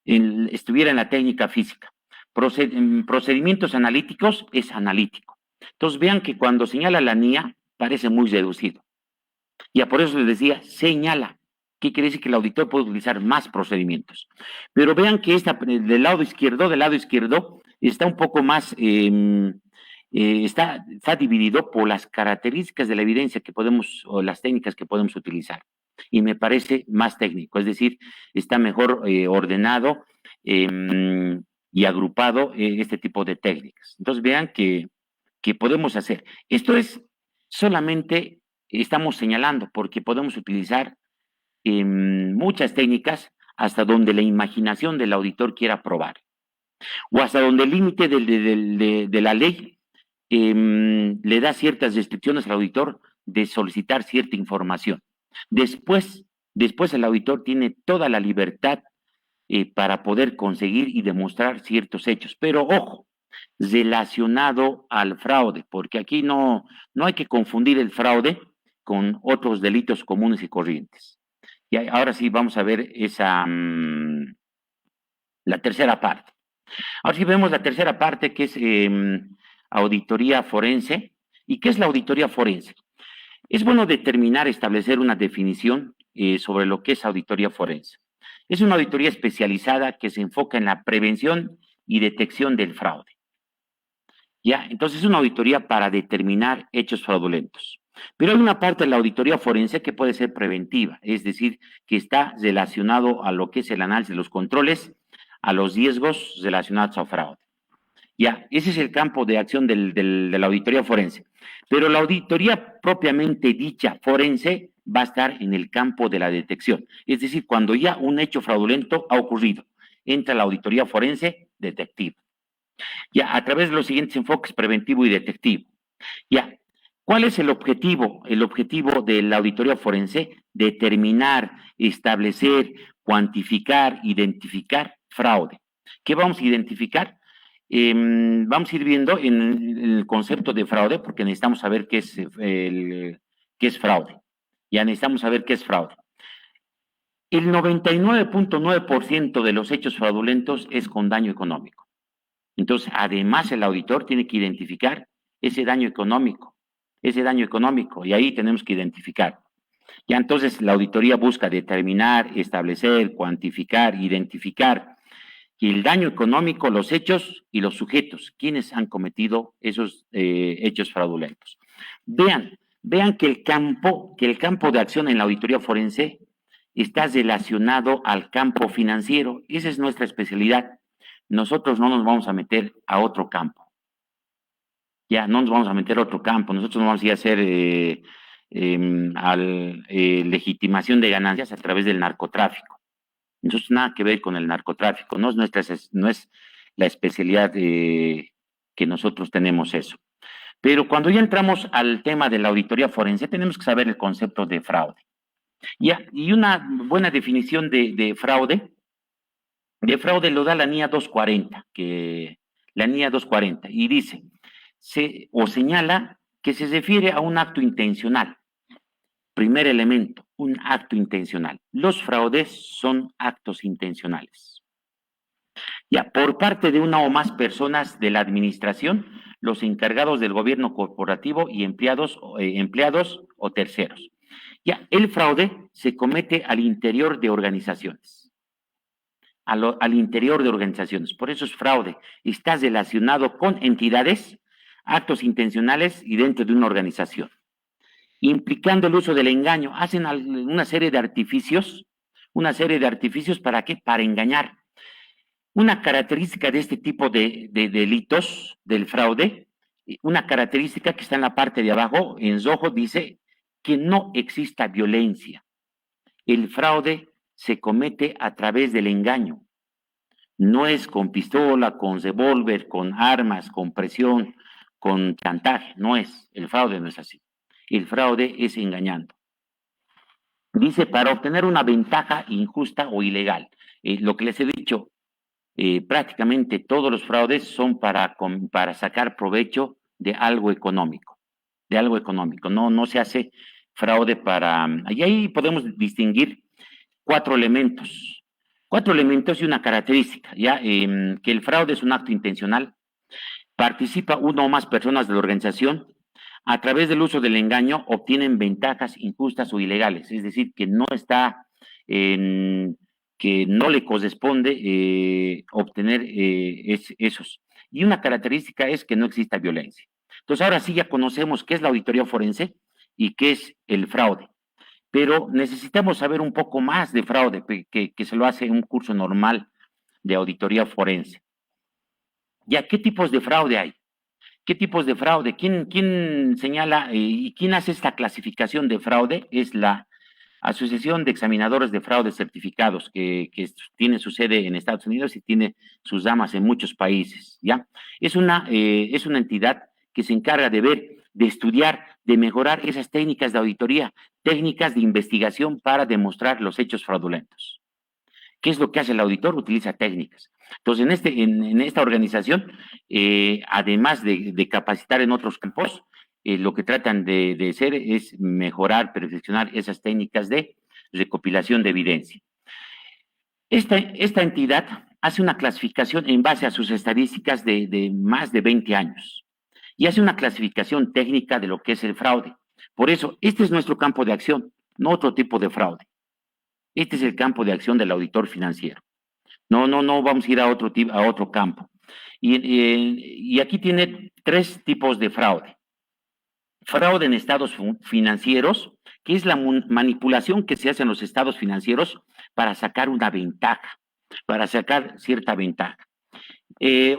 estuviera en la técnica física. Procedimientos analíticos es analítico. Entonces vean que cuando señala la NIA parece muy reducido. Ya por eso les decía, señala. ¿Qué quiere decir? Que el auditor puede utilizar más procedimientos. Pero vean que del lado izquierdo está un poco más, está dividido por las características de la evidencia que podemos, o las técnicas que podemos utilizar. Y me parece más técnico, es decir, está mejor ordenado y agrupado este tipo de técnicas. Entonces vean que podemos hacer. Esto es solamente, estamos señalando, porque podemos utilizar muchas técnicas hasta donde la imaginación del auditor quiera probar, o hasta donde el límite de la ley le da ciertas restricciones al auditor de solicitar cierta información. Después el auditor tiene toda la libertad para poder conseguir y demostrar ciertos hechos. Pero ojo, relacionado al fraude, porque aquí no hay que confundir el fraude con otros delitos comunes y corrientes. Y ahora sí vamos a ver la tercera parte. Ahora sí vemos la tercera parte, que es auditoría forense. ¿Y qué es la auditoría forense? Es bueno determinar, establecer una definición sobre lo que es auditoría forense. Es una auditoría especializada que se enfoca en la prevención y detección del fraude. ¿Ya? Entonces es una auditoría para determinar hechos fraudulentos. Pero hay una parte de la auditoría forense que puede ser preventiva, es decir, que está relacionado a lo que es el análisis de los controles, a los riesgos relacionados al fraude. Ya, ese es el campo de acción de la auditoría forense. Pero la auditoría propiamente dicha forense va a estar en el campo de la detección. Es decir, cuando ya un hecho fraudulento ha ocurrido, entra la auditoría forense detectiva. Ya, a través de los siguientes enfoques, preventivo y detectivo. Ya, ¿cuál es el objetivo? El objetivo de la auditoría forense: determinar, establecer, cuantificar, identificar fraude. ¿Qué vamos a identificar? Vamos a ir viendo en el concepto de fraude, porque necesitamos saber qué es fraude. Ya necesitamos saber qué es fraude. El 99.9% de los hechos fraudulentos es con daño económico. Entonces, además, el auditor tiene que identificar ese daño económico, y ahí tenemos que identificar. Ya entonces, la auditoría busca determinar, establecer, cuantificar, identificar el daño económico, los hechos y los sujetos, quienes han cometido esos hechos fraudulentos. Vean que el campo de acción en la auditoría forense está relacionado al campo financiero. Esa es nuestra especialidad. Nosotros no nos vamos a meter a otro campo. Ya, no nos vamos a meter a otro campo. Nosotros no vamos a ir a hacer legitimación de ganancias a través del narcotráfico. Entonces, nada que ver con el narcotráfico. No es la especialidad que nosotros tenemos eso. Pero cuando ya entramos al tema de la auditoría forense, tenemos que saber el concepto de fraude. Ya, y una buena definición de fraude lo da la NIA 240, y dice, señala que se refiere a un acto intencional. Primer elemento, un acto intencional. Los fraudes son actos intencionales. Ya, por parte de una o más personas de la administración, los encargados del gobierno corporativo y empleados o terceros. Ya, el fraude se comete al interior de organizaciones. Al interior de organizaciones. Por eso es fraude. Está relacionado con entidades, actos intencionales y dentro de una organización. Implicando el uso del engaño. Hacen una serie de artificios. ¿Para qué? Para engañar. Una característica de este tipo de delitos del fraude, una característica que está en la parte de abajo, en rojo, dice que no exista violencia. El fraude se comete a través del engaño. No es con pistola, con revólver, con armas, con presión, con chantaje. No es. El fraude no es así. El fraude es engañando. Dice, para obtener una ventaja injusta o ilegal. Lo que les he dicho, prácticamente todos los fraudes son para sacar provecho de algo económico. No se hace fraude para... Y ahí podemos distinguir cuatro elementos y una característica, ya que el fraude es un acto intencional, participa una o más personas de la organización, a través del uso del engaño obtienen ventajas injustas o ilegales, es decir, que no le corresponde obtener esos. Y una característica es que no exista violencia. Entonces, ahora sí ya conocemos qué es la auditoría forense y qué es el fraude. Pero necesitamos saber un poco más de fraude, que se lo hace en un curso normal de auditoría forense. Ya, ¿qué tipos de fraude hay? ¿Qué tipos de fraude? ¿Quién señala y quién hace esta clasificación de fraude? Es la Asociación de Examinadores de Fraude Certificados, que tiene su sede en Estados Unidos y tiene sus ramas en muchos países, ¿ya? Es una entidad que se encarga de ver, de estudiar, de mejorar esas técnicas de auditoría, técnicas de investigación para demostrar los hechos fraudulentos. ¿Qué es lo que hace el auditor? Utiliza técnicas. Entonces, en esta organización, además de capacitar en otros campos, lo que tratan de hacer es mejorar, perfeccionar esas técnicas de recopilación de evidencia. Esta entidad hace una clasificación en base a sus estadísticas de más de 20 años y hace una clasificación técnica de lo que es el fraude. Por eso, este es nuestro campo de acción, no otro tipo de fraude. Este es el campo de acción del auditor financiero. No vamos a ir a otro campo. Y aquí tiene 3 tipos de fraude. Fraude en estados financieros, que es la manipulación que se hace en los estados financieros para sacar una ventaja, para sacar cierta ventaja.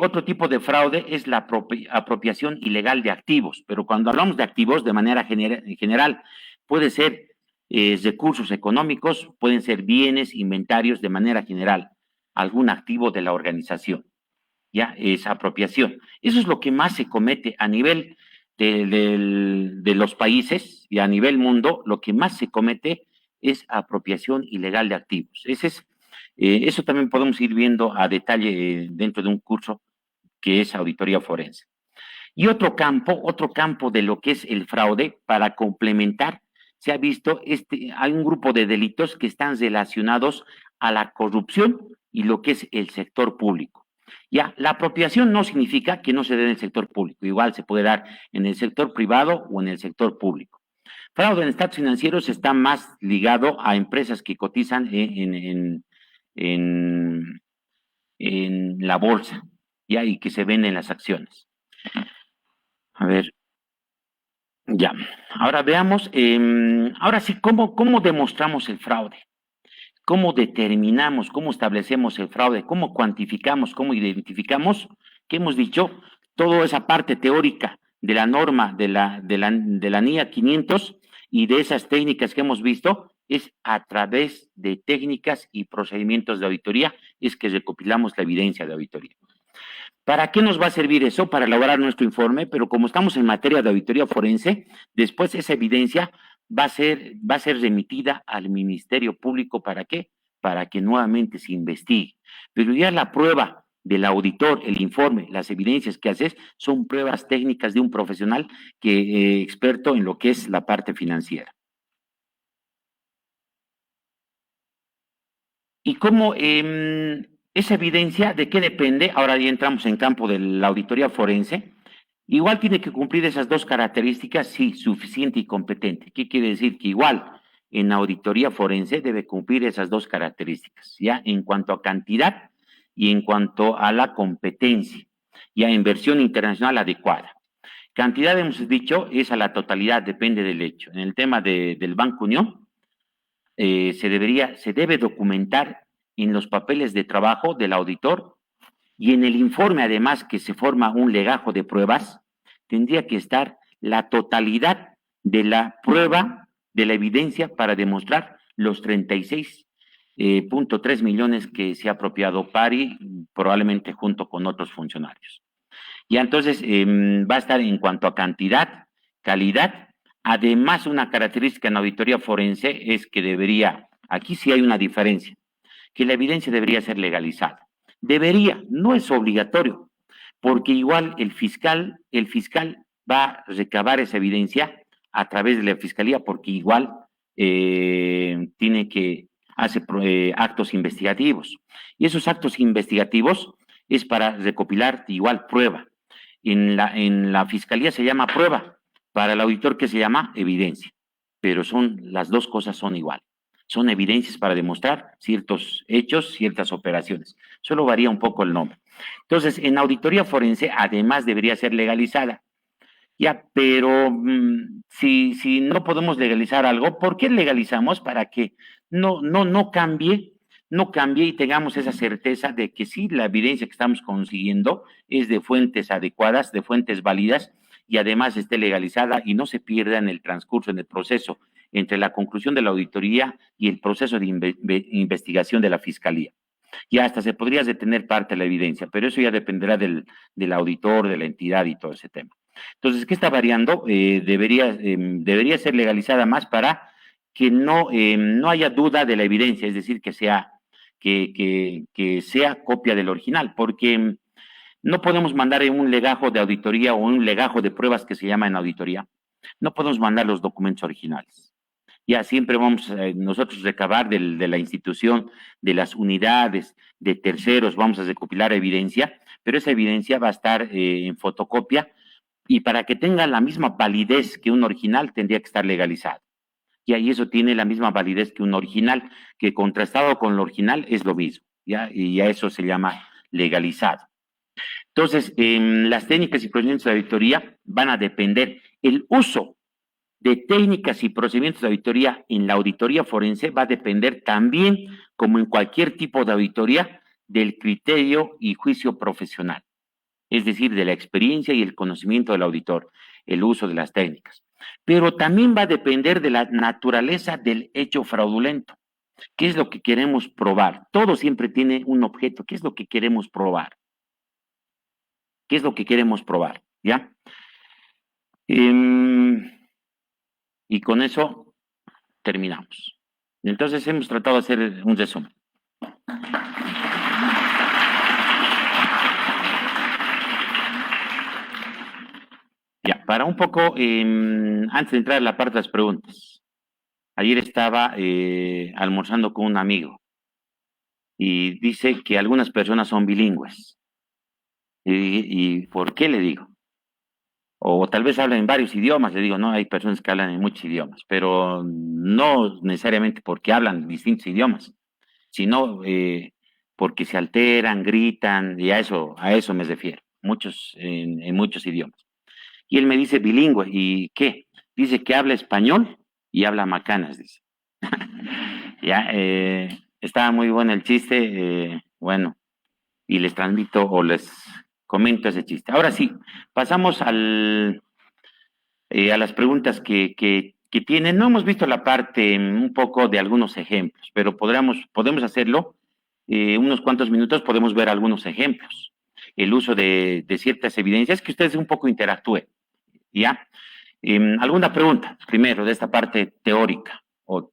Otro tipo de fraude es la apropiación ilegal de activos, pero cuando hablamos de activos de manera general, puede ser recursos económicos, pueden ser bienes, inventarios de manera general, algún activo de la organización, ya es apropiación. Eso es lo que más se comete a nivel de los países y a nivel mundo, lo que más se comete es apropiación ilegal de activos. Eso también podemos ir viendo a detalle dentro de un curso que es auditoría forense. Y otro campo de lo que es el fraude, para complementar, se ha visto, hay un grupo de delitos que están relacionados a la corrupción y lo que es el sector público. Ya, la apropiación no significa que no se dé en el sector público, igual se puede dar en el sector privado o en el sector público. Fraude en estados financieros está más ligado a empresas que cotizan en la bolsa, ya, y que se venden las acciones. A ver, ya. Ahora veamos, ahora sí, ¿cómo demostramos el fraude? ¿Cómo determinamos, cómo establecemos el fraude? ¿Cómo cuantificamos, cómo identificamos? ¿Qué hemos dicho? Toda esa parte teórica de la norma de la NIA 500 y de esas técnicas que hemos visto es a través de técnicas y procedimientos de auditoría es que recopilamos la evidencia de auditoría. ¿Para qué nos va a servir eso? Para elaborar nuestro informe, pero como estamos en materia de auditoría forense, después esa evidencia va a ser remitida al Ministerio Público. ¿Para qué? Para que nuevamente se investigue. Pero ya la prueba del auditor, el informe, las evidencias que haces, son pruebas técnicas de un profesional que experto en lo que es la parte financiera. ¿Y cómo esa evidencia de qué depende? Ahora ya entramos en campo de la auditoría forense. Igual tiene que cumplir esas 2 características, sí, suficiente y competente. ¿Qué quiere decir? Que igual en auditoría forense debe cumplir esas 2 características, ya en cuanto a cantidad y en cuanto a la competencia, ya inversión internacional adecuada. Cantidad, hemos dicho, es a la totalidad, depende del hecho. En el tema del Banco Unión, se debe documentar en los papeles de trabajo del auditor y en el informe, además, que se forma un legajo de pruebas, tendría que estar la totalidad de la prueba, de la evidencia para demostrar los 36.3 millones que se ha apropiado Pari, probablemente junto con otros funcionarios. Y entonces va a estar en cuanto a cantidad, calidad. Además, una característica en auditoría forense es que aquí sí hay una diferencia, que la evidencia debería ser legalizada. Debería, no es obligatorio, porque igual el fiscal va a recabar esa evidencia a través de la fiscalía, porque igual hace actos investigativos. Y esos actos investigativos es para recopilar igual prueba. En la fiscalía se llama prueba, para el auditor que se llama evidencia, pero las 2 cosas son igual. Son evidencias para demostrar ciertos hechos, ciertas operaciones. Solo varía un poco el nombre. Entonces, en auditoría forense, además debería ser legalizada. Ya, pero si no podemos legalizar algo, ¿por qué legalizamos? Para que no cambie y tengamos esa certeza de que sí, la evidencia que estamos consiguiendo es de fuentes adecuadas, de fuentes válidas, y además esté legalizada y no se pierda en el transcurso, en el proceso, entre la conclusión de la auditoría y el proceso de investigación de la fiscalía. Y hasta se podría detener parte de la evidencia, pero eso ya dependerá del auditor, de la entidad y todo ese tema. Entonces, ¿qué está variando? Debería ser legalizada más para que no haya duda de la evidencia, es decir, que sea copia del original, porque no podemos mandar un legajo de auditoría o un legajo de pruebas que se llama en auditoría. No podemos mandar los documentos originales. Ya siempre vamos nosotros recabar de la institución, de las unidades, de terceros, vamos a recopilar evidencia, pero esa evidencia va a estar en fotocopia y para que tenga la misma validez que un original tendría que estar legalizado. Y ahí eso tiene la misma validez que un original, que contrastado con el original es lo mismo, ¿ya? Y a eso se llama legalizado. Entonces, las técnicas y procedimientos de auditoría van a depender. El uso de técnicas y procedimientos de auditoría en la auditoría forense va a depender también, como en cualquier tipo de auditoría, del criterio y juicio profesional, es decir, de la experiencia y el conocimiento del auditor, el uso de las técnicas. Pero también va a depender de la naturaleza del hecho fraudulento. ¿Qué es lo que queremos probar? Todo siempre tiene un objeto. ¿Qué es lo que queremos probar? ¿Qué es lo que queremos probar? ¿Ya? Y con eso terminamos. Entonces hemos tratado de hacer un resumen. Ya, para un poco, antes de entrar a la parte de las preguntas, ayer estaba almorzando con un amigo y dice que algunas personas son bilingües. ¿Y por qué le digo? O tal vez hablan en varios idiomas, le digo, no, hay personas que hablan en muchos idiomas, pero no necesariamente porque hablan distintos idiomas, sino porque se alteran, gritan, y a eso me refiero, en muchos idiomas. Y él me dice bilingüe, ¿y qué? Dice que habla español y habla macanas, dice. Ya, estaba muy bueno el chiste, bueno, y les transmito o les comento ese chiste. Ahora sí, pasamos a las preguntas que tienen. No hemos visto la parte un poco de algunos ejemplos, pero podemos hacerlo. Unos cuantos minutos podemos ver algunos ejemplos. El uso de ciertas evidencias, que ustedes un poco interactúen. ¿Ya? ¿Alguna pregunta primero de esta parte teórica? ¿O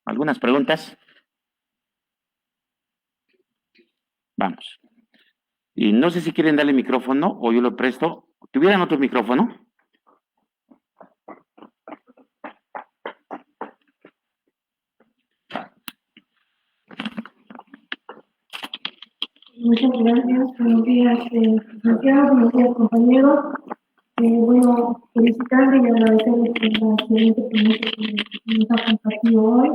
algunas preguntas? Vamos. Y no sé si quieren darle micrófono o yo lo presto. ¿Tuvieran otro micrófono? Muchas gracias, buenos días, Santiago, buenos días, compañeros. Bueno, felicitarle y agradecerle por la excelente ponencia que nos ha compartido hoy.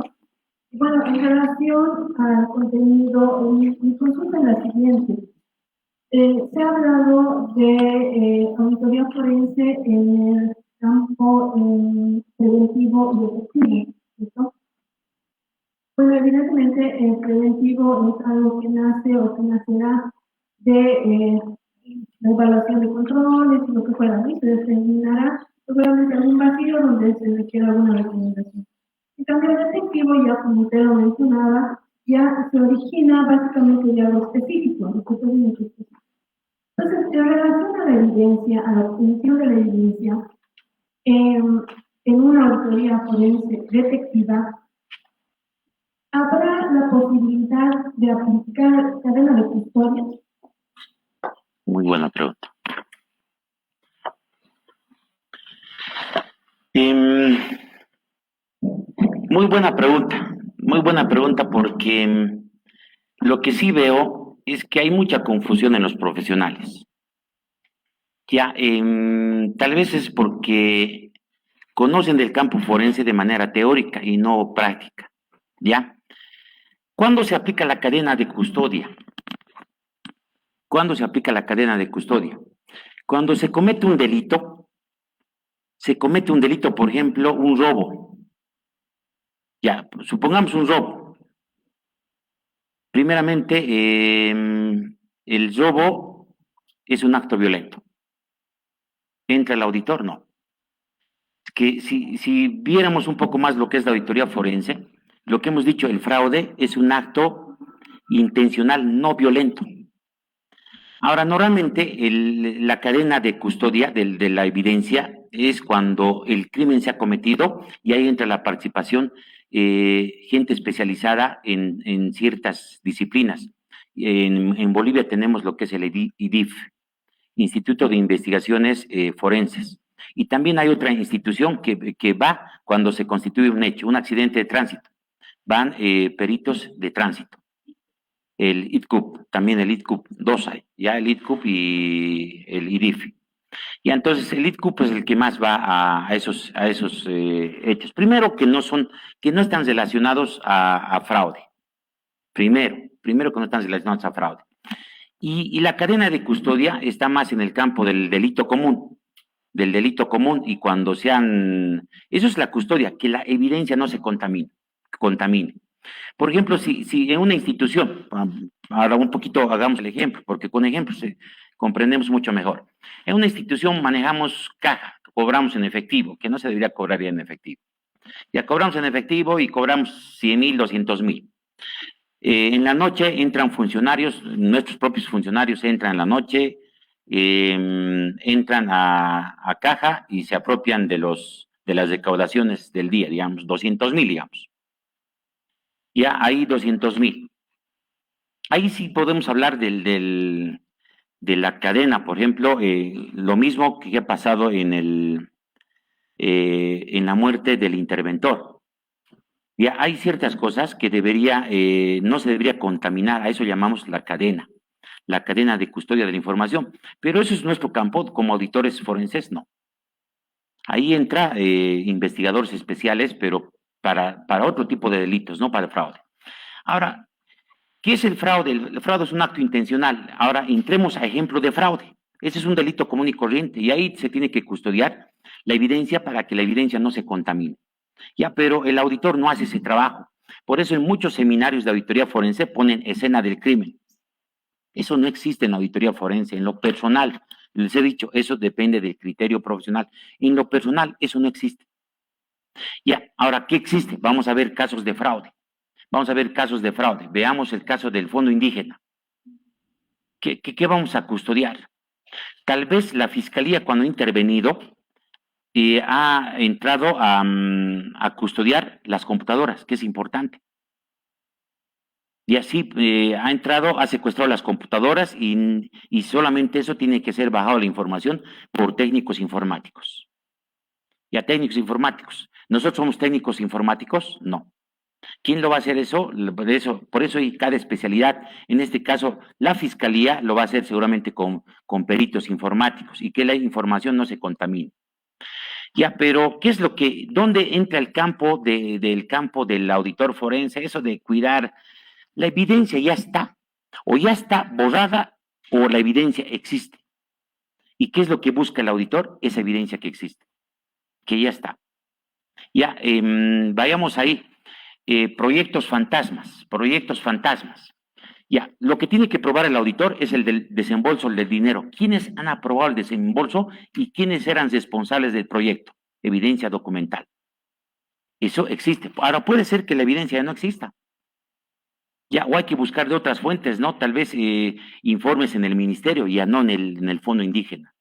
Y bueno, en relación al contenido, mi consulta es la siguiente. Se ha hablado de auditoría forense en el campo preventivo y efectivo, ¿cierto? Bueno, evidentemente el preventivo es algo que nace o que nacerá de la evaluación de controles y lo que fuera, ¿no? Se determinará seguramente algún vacío donde se requiera alguna recomendación. En cambio, el efectivo, ya como usted lo mencionaba, ya se origina básicamente de algo específico, lo que es muy específico. Entonces, en relación a la evidencia, a la obtención de la evidencia, en una auditoría forense detectiva, ¿habrá la posibilidad de aplicar cadena de custodia? Muy buena pregunta. Muy buena pregunta porque lo que sí veo es que hay mucha confusión en los profesionales. Ya, tal vez es porque conocen del campo forense de manera teórica y no práctica. ¿Ya? ¿Cuándo se aplica la cadena de custodia? ¿Cuándo se aplica la cadena de custodia? Cuando se comete un delito, por ejemplo, un robo. Ya, supongamos un robo. Primeramente, el robo es un acto violento. ¿Entra el auditor? No. Que si viéramos un poco más lo que es la auditoría forense, lo que hemos dicho, el fraude es un acto intencional no violento. Ahora, normalmente la cadena de custodia de la evidencia es cuando el crimen se ha cometido y ahí entra la participación gente especializada en ciertas disciplinas. En Bolivia tenemos lo que es el IDIF, Instituto de Investigaciones Forenses. Y también hay otra institución que va cuando se constituye un hecho, un accidente de tránsito. Van peritos de tránsito. El ITCUP, también el ITCUP, dos hay, ya el ITCUP y el IDIF. Y entonces el ITCUP es el que más va a esos hechos. Primero que no están relacionados a fraude. Primero que no están relacionados a fraude. Y la cadena de custodia está más en el campo del delito común, y cuando sean, eso es la custodia, que la evidencia no se contamine. Por ejemplo, si en una institución, ahora un poquito hagamos el ejemplo, porque con ejemplos comprendemos mucho mejor. En una institución manejamos caja, cobramos en efectivo, que no se debería cobrar ya en efectivo. Ya cobramos en efectivo y cobramos 100,000, 200,000. En la noche entran funcionarios, nuestros propios funcionarios entran en la noche, entran a caja y se apropian de las recaudaciones del día, digamos, 200,000, digamos. Ya ahí 200,000. Ahí sí podemos hablar de la cadena, por ejemplo, lo mismo que ha pasado en la muerte del interventor. Ya hay ciertas cosas que no se debería contaminar, a eso llamamos la cadena de custodia de la información, pero eso es nuestro campo, como auditores forenses, no. Ahí entra investigadores especiales, pero para otro tipo de delitos, no para el fraude. Ahora, ¿qué es el fraude? El fraude es un acto intencional. Ahora, entremos a ejemplo de fraude. Ese es un delito común y corriente y ahí se tiene que custodiar la evidencia para que la evidencia no se contamine. Ya, pero el auditor no hace ese trabajo. Por eso en muchos seminarios de auditoría forense ponen escena del crimen. Eso no existe en la auditoría forense. En lo personal, les he dicho, eso depende del criterio profesional. En lo personal, eso no existe. Ya, ahora, ¿qué existe? Vamos a ver casos de fraude. Vamos a ver casos de fraude. Veamos el caso del Fondo Indígena. ¿Qué vamos a custodiar? Tal vez la Fiscalía, cuando ha intervenido, ha entrado a custodiar las computadoras, que es importante. Y así ha entrado, ha secuestrado las computadoras y solamente eso tiene que ser bajado la información por técnicos informáticos. Ya técnicos informáticos. ¿Nosotros somos técnicos informáticos? No. ¿Quién lo va a hacer eso? Por eso hay cada especialidad. En este caso, la Fiscalía lo va a hacer seguramente con peritos informáticos y que la información no se contamine. Ya, pero ¿qué es dónde entra el campo del campo del auditor forense? Eso de cuidar, la evidencia ya está, o ya está borrada, o la evidencia existe. ¿Y qué es lo que busca el auditor? Esa evidencia que existe, que ya está. Ya, vayamos ahí. Proyectos fantasmas. Ya, lo que tiene que probar el auditor es el del desembolso del dinero. ¿Quiénes han aprobado el desembolso y quiénes eran responsables del proyecto? Evidencia documental. Eso existe. Ahora puede ser que la evidencia no exista. Ya, o hay que buscar de otras fuentes, ¿no? Tal vez informes en el ministerio, ya no en el fondo indígena.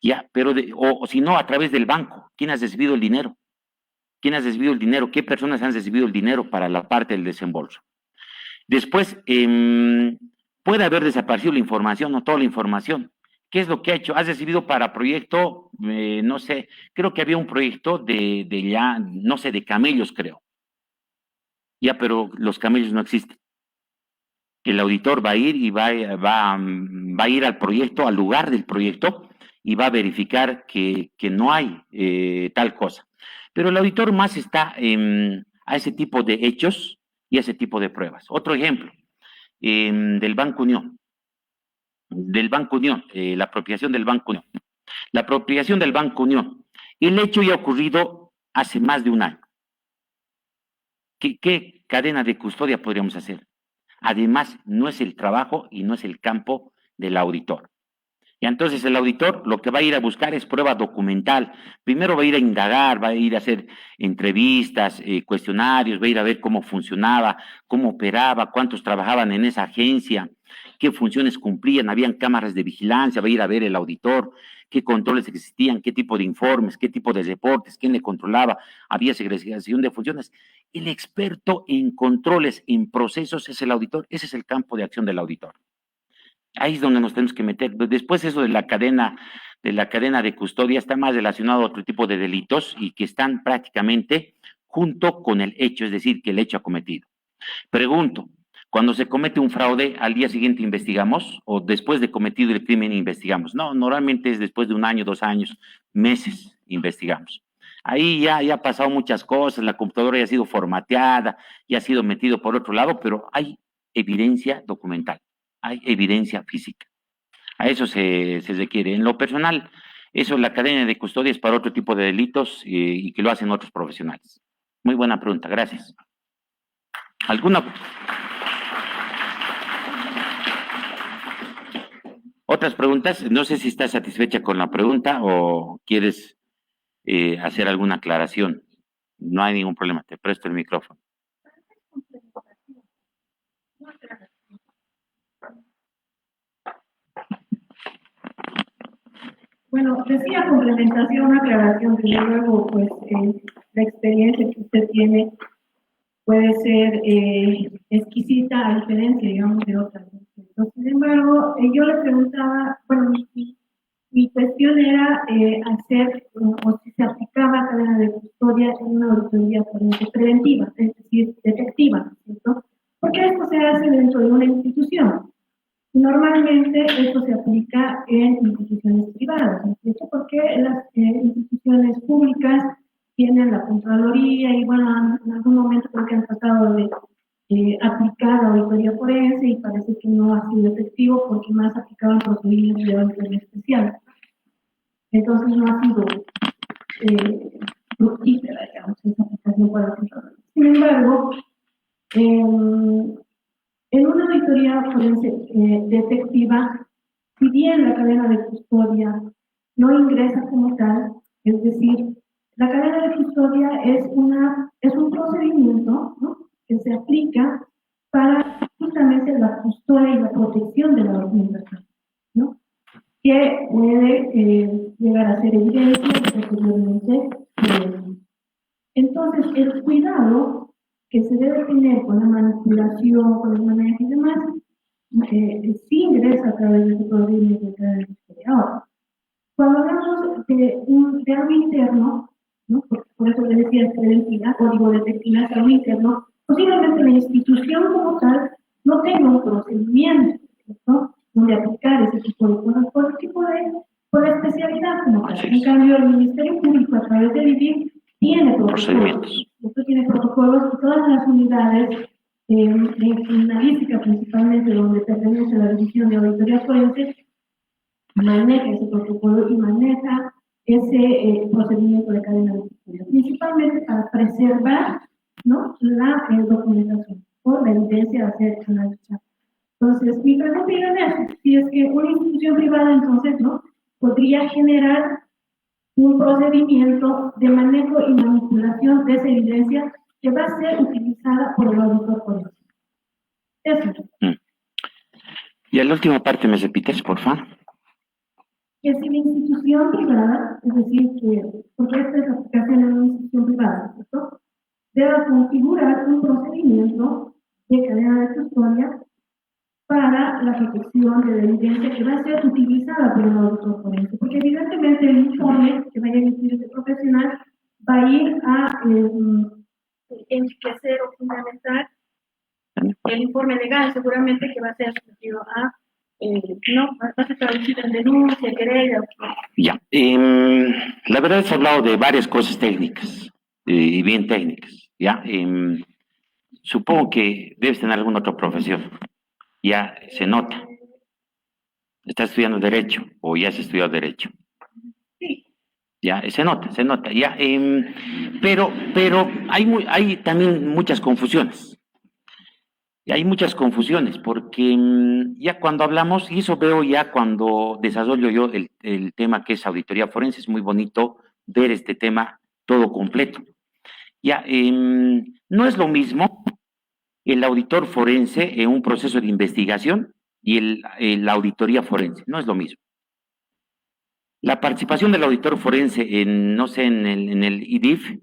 Ya, pero o si no, a través del banco. ¿Quién ha recibido el dinero? ¿Quién ha recibido el dinero? ¿Qué personas han recibido el dinero para la parte del desembolso? Después, puede haber desaparecido la información, no toda la información. ¿Qué es lo que ha hecho? Has recibido para proyecto, no sé, creo que había un proyecto ya, no sé, de camellos, creo. Ya, pero los camellos no existen. El auditor va a ir y va a ir al proyecto, al lugar del proyecto, y va a verificar que no hay tal cosa. Pero el auditor más está a ese tipo de hechos y a ese tipo de pruebas. Otro ejemplo, del Banco Unión. La apropiación del Banco Unión. La apropiación del Banco Unión. El hecho ya ha ocurrido hace más de un año. ¿Qué cadena de custodia podríamos hacer? Además, no es el trabajo y no es el campo del auditor. Y entonces el auditor lo que va a ir a buscar es prueba documental. Primero va a ir a indagar, va a ir a hacer entrevistas, cuestionarios, va a ir a ver cómo funcionaba, cómo operaba, cuántos trabajaban en esa agencia, qué funciones cumplían, habían cámaras de vigilancia, va a ir a ver el auditor, qué controles existían, qué tipo de informes, qué tipo de reportes, quién le controlaba, había segregación de funciones. El experto en controles, en procesos es el auditor, ese es el campo de acción del auditor. Ahí es donde nos tenemos que meter. Después eso de la cadena de custodia está más relacionado a otro tipo de delitos y que están prácticamente junto con el hecho, es decir, que el hecho ha cometido. Pregunto, cuando se comete un fraude, ¿al día siguiente investigamos o después de cometido el crimen investigamos? No, normalmente es después de 1 año, 2 años, meses investigamos. Ahí ya ha pasado muchas cosas, la computadora ya ha sido formateada, ya ha sido metido por otro lado, pero hay evidencia documental, hay evidencia física. A eso se requiere. En lo personal, eso, la cadena de custodia es para otro tipo de delitos y que lo hacen otros profesionales. Muy buena pregunta, gracias. ¿Alguna? ¿Otras preguntas? No sé si estás satisfecha con la pregunta o quieres hacer alguna aclaración. No hay ningún problema, te presto el micrófono. Bueno, decía complementación, aclaración, desde luego, pues la experiencia que usted tiene puede ser exquisita a diferencia, digamos, de otras. ¿No? Sin embargo, yo le preguntaba, bueno, mi cuestión era hacer o si se aplicaba cadena de custodia en una auditoría forense preventiva, es decir, detectiva, ¿cierto? Porque esto se hace dentro de una institución. Normalmente esto se aplica en instituciones privadas, ¿no es cierto? Porque las instituciones públicas tienen la Contraloría y bueno, en algún momento creo que han tratado de aplicar la auditoría forense y parece que no ha sido efectivo porque más aplicaban procedimientos de auditoría especial. Entonces no ha sido fructífera, digamos, esa aplicación para la Contraloría. Sin embargo, en una auditoría forense detectiva, si bien la cadena de custodia no ingresa como tal, es decir, la cadena de custodia es un procedimiento, ¿no?, que se aplica para justamente la custodia y la protección de la documentación, ¿no?, que puede llegar a ser evidencia posteriormente. Entonces, el cuidado que se debe tener con la manipulación, con el manejo y demás, sí ingresa a través de este procedimiento de cadena de custodia. Ahora, cuando hablamos de algo interno, ¿no?, por eso le decía preventiva, código detectiva, es algo interno, posiblemente la institución como tal no tenga un procedimiento, ¿no?, donde aplicar ese tipo de cosas por especialidad como tal. En cambio, el Ministerio Público, a través del IDIC, tiene protocolos. Esto tiene protocolos y todas las unidades en criminalística, principalmente donde pertenece la división de auditoría forense, maneja ese protocolo y maneja ese procedimiento de cadena de custodia, principalmente para preservar, ¿no?, la documentación o la evidencia de hacer análisis. Entonces, mi pregunta es si es que una institución privada, entonces, ¿no?, podría generar un procedimiento de manejo y manipulación de esa evidencia que va a ser utilizada por el auditor forense. Eso. Y a la última parte, ¿me repites, por favor? Que si la institución privada, es decir, que porque esta es la aplicación en una institución privada, ¿cierto?, debe configurar un procedimiento de cadena de custodia para la protección de la evidencia que va a ser utilizada por el auditor forense, porque evidentemente el informe que vaya a emitir este profesional va a ir a enriquecer o fundamentar el informe legal, seguramente que va a ser sometido a va a ser traducido en denuncia, querella. Ya, la verdad es hablado de varias cosas técnicas y bien técnicas, ya. Supongo que debes tener alguna otra profesión, ya se nota. ¿Estás estudiando Derecho o ya has estudiado Derecho? Sí. Ya, se nota, ya. Pero hay también muchas confusiones. Y hay muchas confusiones, porque ya cuando hablamos, y eso veo ya cuando desarrollo yo el tema que es auditoría forense, es muy bonito ver este tema todo completo. Ya, no es lo mismo el auditor forense en un proceso de investigación y la auditoría forense, no es lo mismo. La participación del auditor forense en, no sé, en el IDIF,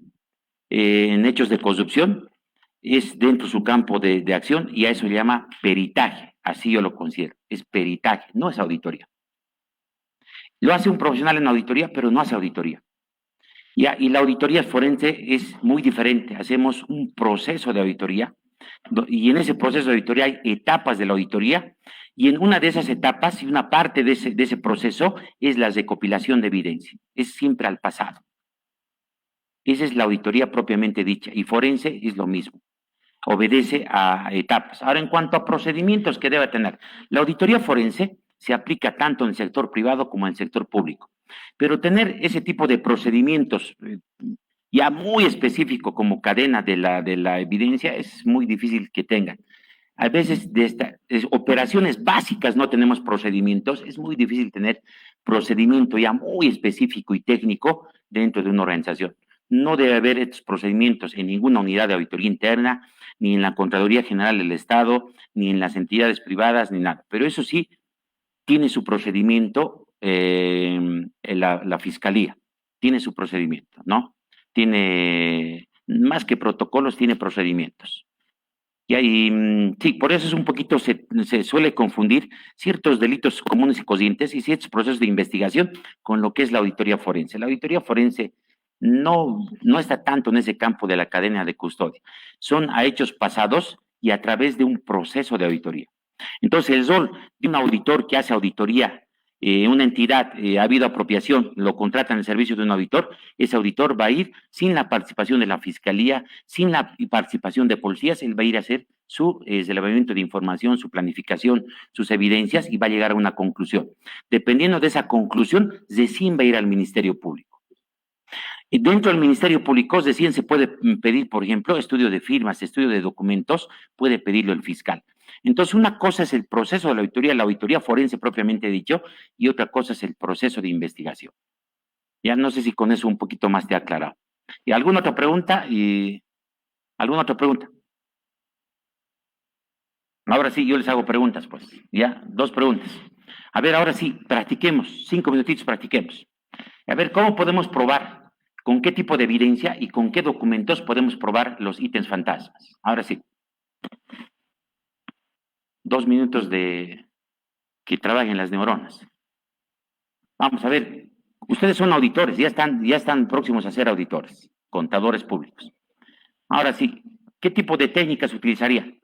en hechos de corrupción, es dentro de su campo de acción y a eso le llama peritaje, así yo lo considero, es peritaje, no es auditoría. Lo hace un profesional en auditoría, pero no hace auditoría. Y la auditoría forense es muy diferente, hacemos un proceso de auditoría y en ese proceso de auditoría hay etapas de la auditoría y en una de esas etapas y una parte de ese proceso es la recopilación de evidencia, es siempre al pasado. Esa es la auditoría propiamente dicha y forense es lo mismo, obedece a etapas. Ahora, en cuanto a procedimientos que debe tener, la auditoría forense se aplica tanto en el sector privado como en el sector público, pero tener ese tipo de procedimientos ya muy específico como cadena de la evidencia es muy difícil que tengan. A veces de estas operaciones básicas no tenemos procedimientos, es muy difícil tener procedimiento ya muy específico y técnico dentro de una organización. No debe haber estos procedimientos en ninguna unidad de auditoría interna, ni en la Contraloría General del Estado, ni en las entidades privadas, ni nada. Pero eso sí, tiene su procedimiento la Fiscalía, tiene su procedimiento, ¿no? Tiene, más que protocolos, tiene procedimientos. Y ahí, sí, por eso es un poquito, se suele confundir ciertos delitos comunes y corrientes y ciertos procesos de investigación con lo que es la auditoría forense. La auditoría forense no está tanto en ese campo de la cadena de custodia. Son a hechos pasados y a través de un proceso de auditoría. Entonces, el rol de un auditor que hace auditoría, una entidad, ha habido apropiación, lo contratan el servicio de un auditor, ese auditor va a ir sin la participación de la fiscalía, sin la participación de policías, él va a ir a hacer su relevamiento de información, su planificación, sus evidencias y va a llegar a una conclusión. Dependiendo de esa conclusión, recién va a ir al Ministerio Público. Y dentro del Ministerio Público, recién se puede pedir, por ejemplo, estudio de firmas, estudio de documentos, puede pedirlo el fiscal. Entonces, una cosa es el proceso de la auditoría forense propiamente dicho, y otra cosa es el proceso de investigación. Ya no sé si con eso un poquito más te ha aclarado. ¿Y alguna otra pregunta? ¿Alguna otra pregunta? Ahora sí, yo les hago preguntas, pues. Ya, 2 preguntas. A ver, ahora sí, practiquemos, 5 minutitos practiquemos. A ver, ¿cómo podemos probar? ¿Con qué tipo de evidencia y con qué documentos podemos probar los ítems fantasmas? Ahora sí. 2 minutos de que trabajen las neuronas. Vamos a ver, ustedes son auditores, ya están próximos a ser auditores, contadores públicos. Ahora sí, ¿qué tipo de técnicas utilizarían?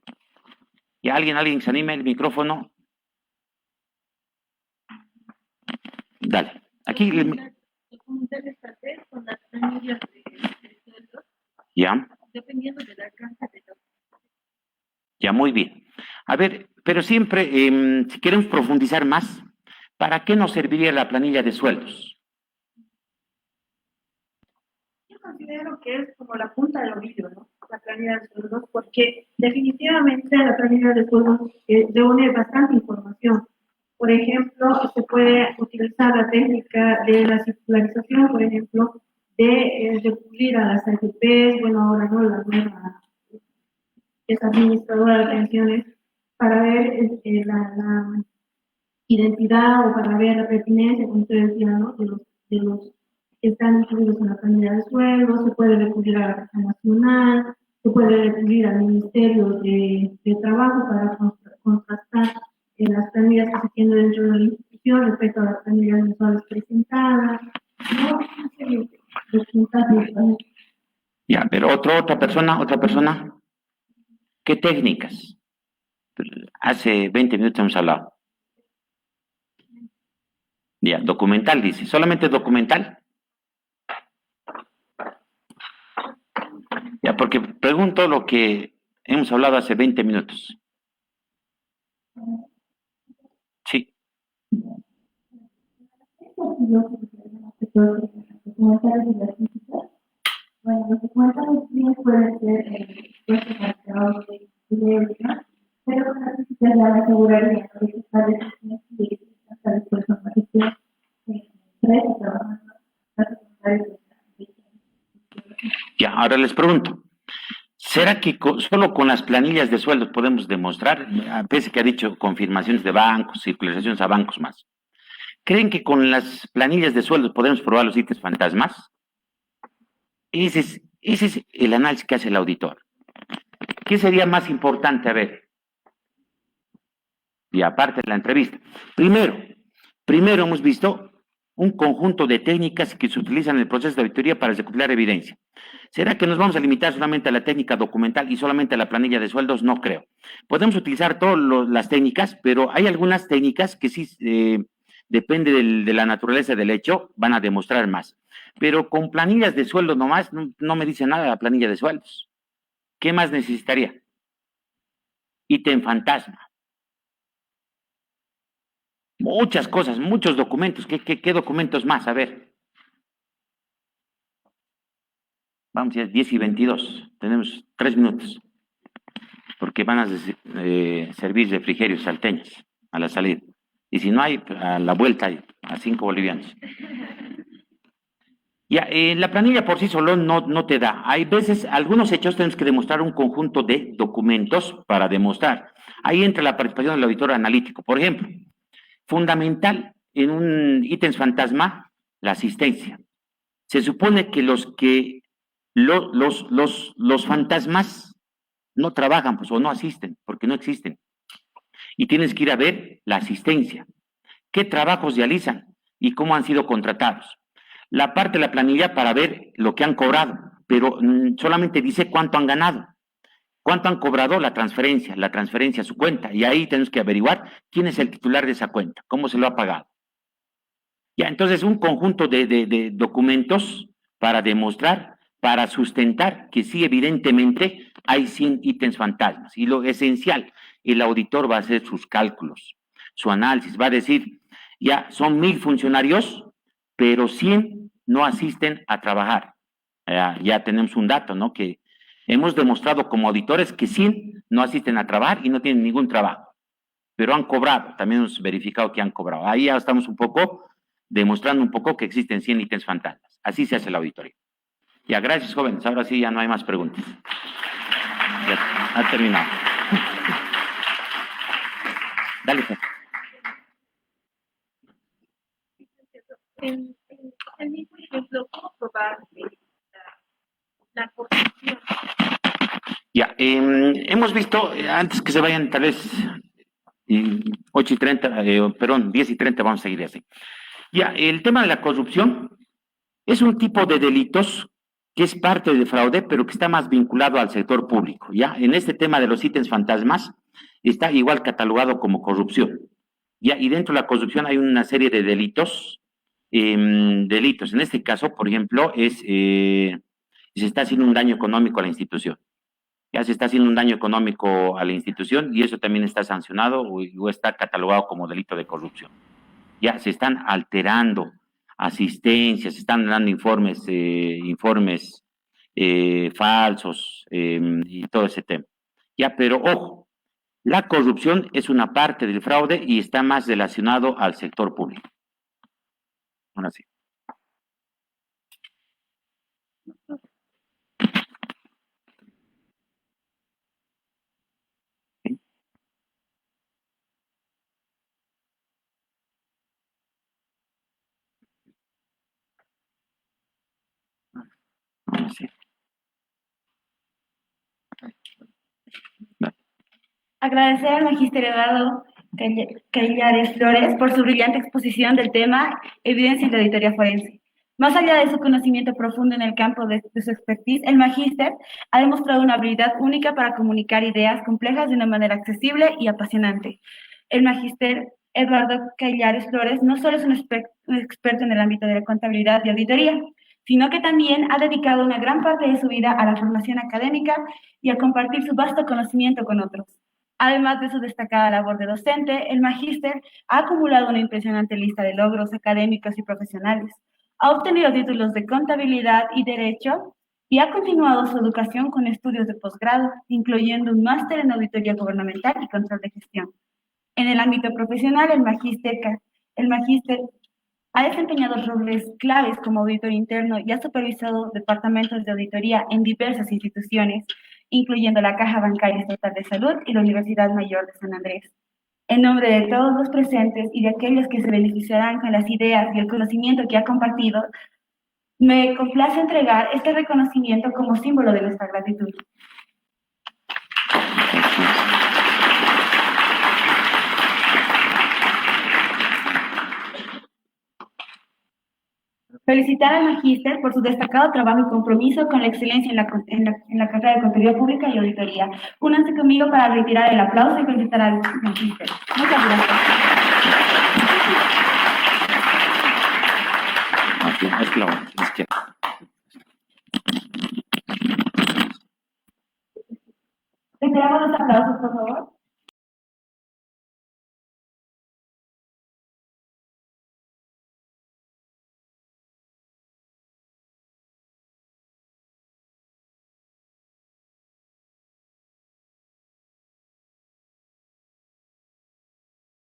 ¿Y alguien se anime el micrófono? Dale. Aquí. Documentar esta vez con las planillas de sueldos, Ya, dependiendo del alcance de los. ya, muy bien. A ver, pero siempre, si queremos profundizar más, ¿para qué nos serviría la planilla de sueldos? Yo considero que es como la punta del ovillo, ¿no? La planilla de sueldos, porque definitivamente la planilla de sueldos reúne bastante información. Por ejemplo, se puede utilizar la técnica de la circularización, por ejemplo, de recurrir a las AFPs, bueno, ahora no, la nueva es administradora de pensiones, para ver la identidad o para ver la pertinencia, como usted decía, ¿no? de los que están incluidos en la planilla de sueldos, se puede recurrir a la Caja Nacional, se puede recurrir al Ministerio de Trabajo para contrastar las planillas que se tienen dentro de la institución respecto a las planillas mensuales presentadas, ¿no? Una serie de puntajes, ¿no? Ya, pero otra persona, ¿qué técnicas? Hace 20 minutos hemos hablado. Ya, documental dice, ¿solamente documental? Ya, porque pregunto lo que hemos hablado hace 20 minutos. Sí, Bueno, los documentales bien pueden ser puestos marcados de evidencia pero ya la aseguraría de que está de hasta después de la gestión trabajando Ya, ahora les pregunto, ¿será que solo con las planillas de sueldos podemos demostrar, a pesar que ha dicho confirmaciones de bancos, circularizaciones a bancos más? ¿Creen que con las planillas de sueldos podemos probar los ítems fantasmas? Ese es el análisis que hace el auditor. ¿Qué sería más importante? A ver, y aparte de la entrevista. Primero hemos visto un conjunto de técnicas que se utilizan en el proceso de auditoría para recopilar evidencia. ¿Será que nos vamos a limitar solamente a la técnica documental y solamente a la planilla de sueldos? No creo. Podemos utilizar todas las técnicas, pero hay algunas técnicas que sí, depende de la naturaleza del hecho, van a demostrar más. Pero con planillas de sueldos nomás, no me dice nada la planilla de sueldos. ¿Qué más necesitaría? Ítem fantasma. Muchas cosas, muchos documentos. ¿Qué documentos más? A ver. Vamos ya, 10:22. Tenemos 3 minutos. Porque van a servir refrigerios salteños a la salida. Y si no hay, a la vuelta hay, a 5 bolivianos. Ya, la planilla por sí solo no te da. Hay veces, algunos hechos tenemos que demostrar un conjunto de documentos para demostrar. Ahí entra la participación del auditor analítico. Por ejemplo, fundamental en un ítem fantasma, la asistencia. Se supone que los fantasmas no trabajan, pues, o no asisten, porque no existen. Y tienes que ir a ver la asistencia. ¿Qué trabajos realizan y cómo han sido contratados? La parte de la planilla para ver lo que han cobrado, pero solamente dice cuánto han ganado. ¿Cuánto han cobrado la transferencia a su cuenta? Y ahí tenemos que averiguar quién es el titular de esa cuenta, cómo se lo ha pagado. Ya, entonces un conjunto de documentos para demostrar, para sustentar que sí, evidentemente hay 100 ítems fantasmas. Y lo esencial, el auditor va a hacer sus cálculos, su análisis, va a decir, ya son 1000 funcionarios, pero 100 no asisten a trabajar. Ya tenemos un dato, ¿no? Que hemos demostrado como auditores que 100 no asisten a trabajar y no tienen ningún trabajo, pero han cobrado, también hemos verificado que han cobrado. Ahí ya estamos un poco demostrando un poco que existen 100 ítems fantasmas. Así se hace la auditoría. Ya, gracias, jóvenes. Ahora sí ya no hay más preguntas. Ya, ha terminado. Dale, jefe. En el mismo ejemplo, ¿cómo probar la corrupción? Ya, hemos visto, antes que se vayan tal vez 8:30, perdón, 10:30, vamos a seguir así. Ya, el tema de la corrupción es un tipo de delitos que es parte del fraude, pero que está más vinculado al sector público, ¿ya? En este tema de los ítems fantasmas, está igual catalogado como corrupción, ¿ya? Y dentro de la corrupción hay una serie de delitos, en este caso, por ejemplo, se está haciendo un daño económico a la institución. Ya se está haciendo un daño económico a la institución y eso también está sancionado o está catalogado como delito de corrupción. Ya se están alterando asistencias, se están dando informes falsos y todo ese tema. Ya, pero ojo, la corrupción es una parte del fraude y está más relacionado al sector público. Ahora sí. Ahora sí. Agradecer al magíster Eduardo Callares Flores por su brillante exposición del tema Evidencia en la auditoría forense. Más allá de su conocimiento profundo en el campo de su expertise, el magíster ha demostrado una habilidad única para comunicar ideas complejas de una manera accesible y apasionante. El magíster Eduardo Callares Flores no solo es un experto en el ámbito de la contabilidad y auditoría, sino que también ha dedicado una gran parte de su vida a la formación académica y a compartir su vasto conocimiento con otros. Además de su destacada labor de docente, el magíster ha acumulado una impresionante lista de logros académicos y profesionales. Ha obtenido títulos de contabilidad y derecho y ha continuado su educación con estudios de posgrado, incluyendo un máster en auditoría gubernamental y control de gestión. En el ámbito profesional, el magíster ha desempeñado roles claves como auditor interno y ha supervisado departamentos de auditoría en diversas instituciones, incluyendo la Caja Bancaria Estatal de Salud y la Universidad Mayor de San Andrés. En nombre de todos los presentes y de aquellos que se beneficiarán con las ideas y el conocimiento que ha compartido, me complace entregar este reconocimiento como símbolo de nuestra gratitud. Felicitar al magíster por su destacado trabajo y compromiso con la excelencia en la carrera de Contaduría Pública y Auditoría. Únanse conmigo para retirar el aplauso y felicitar al magíster. Muchas gracias. Reiteramos los aplausos, por favor.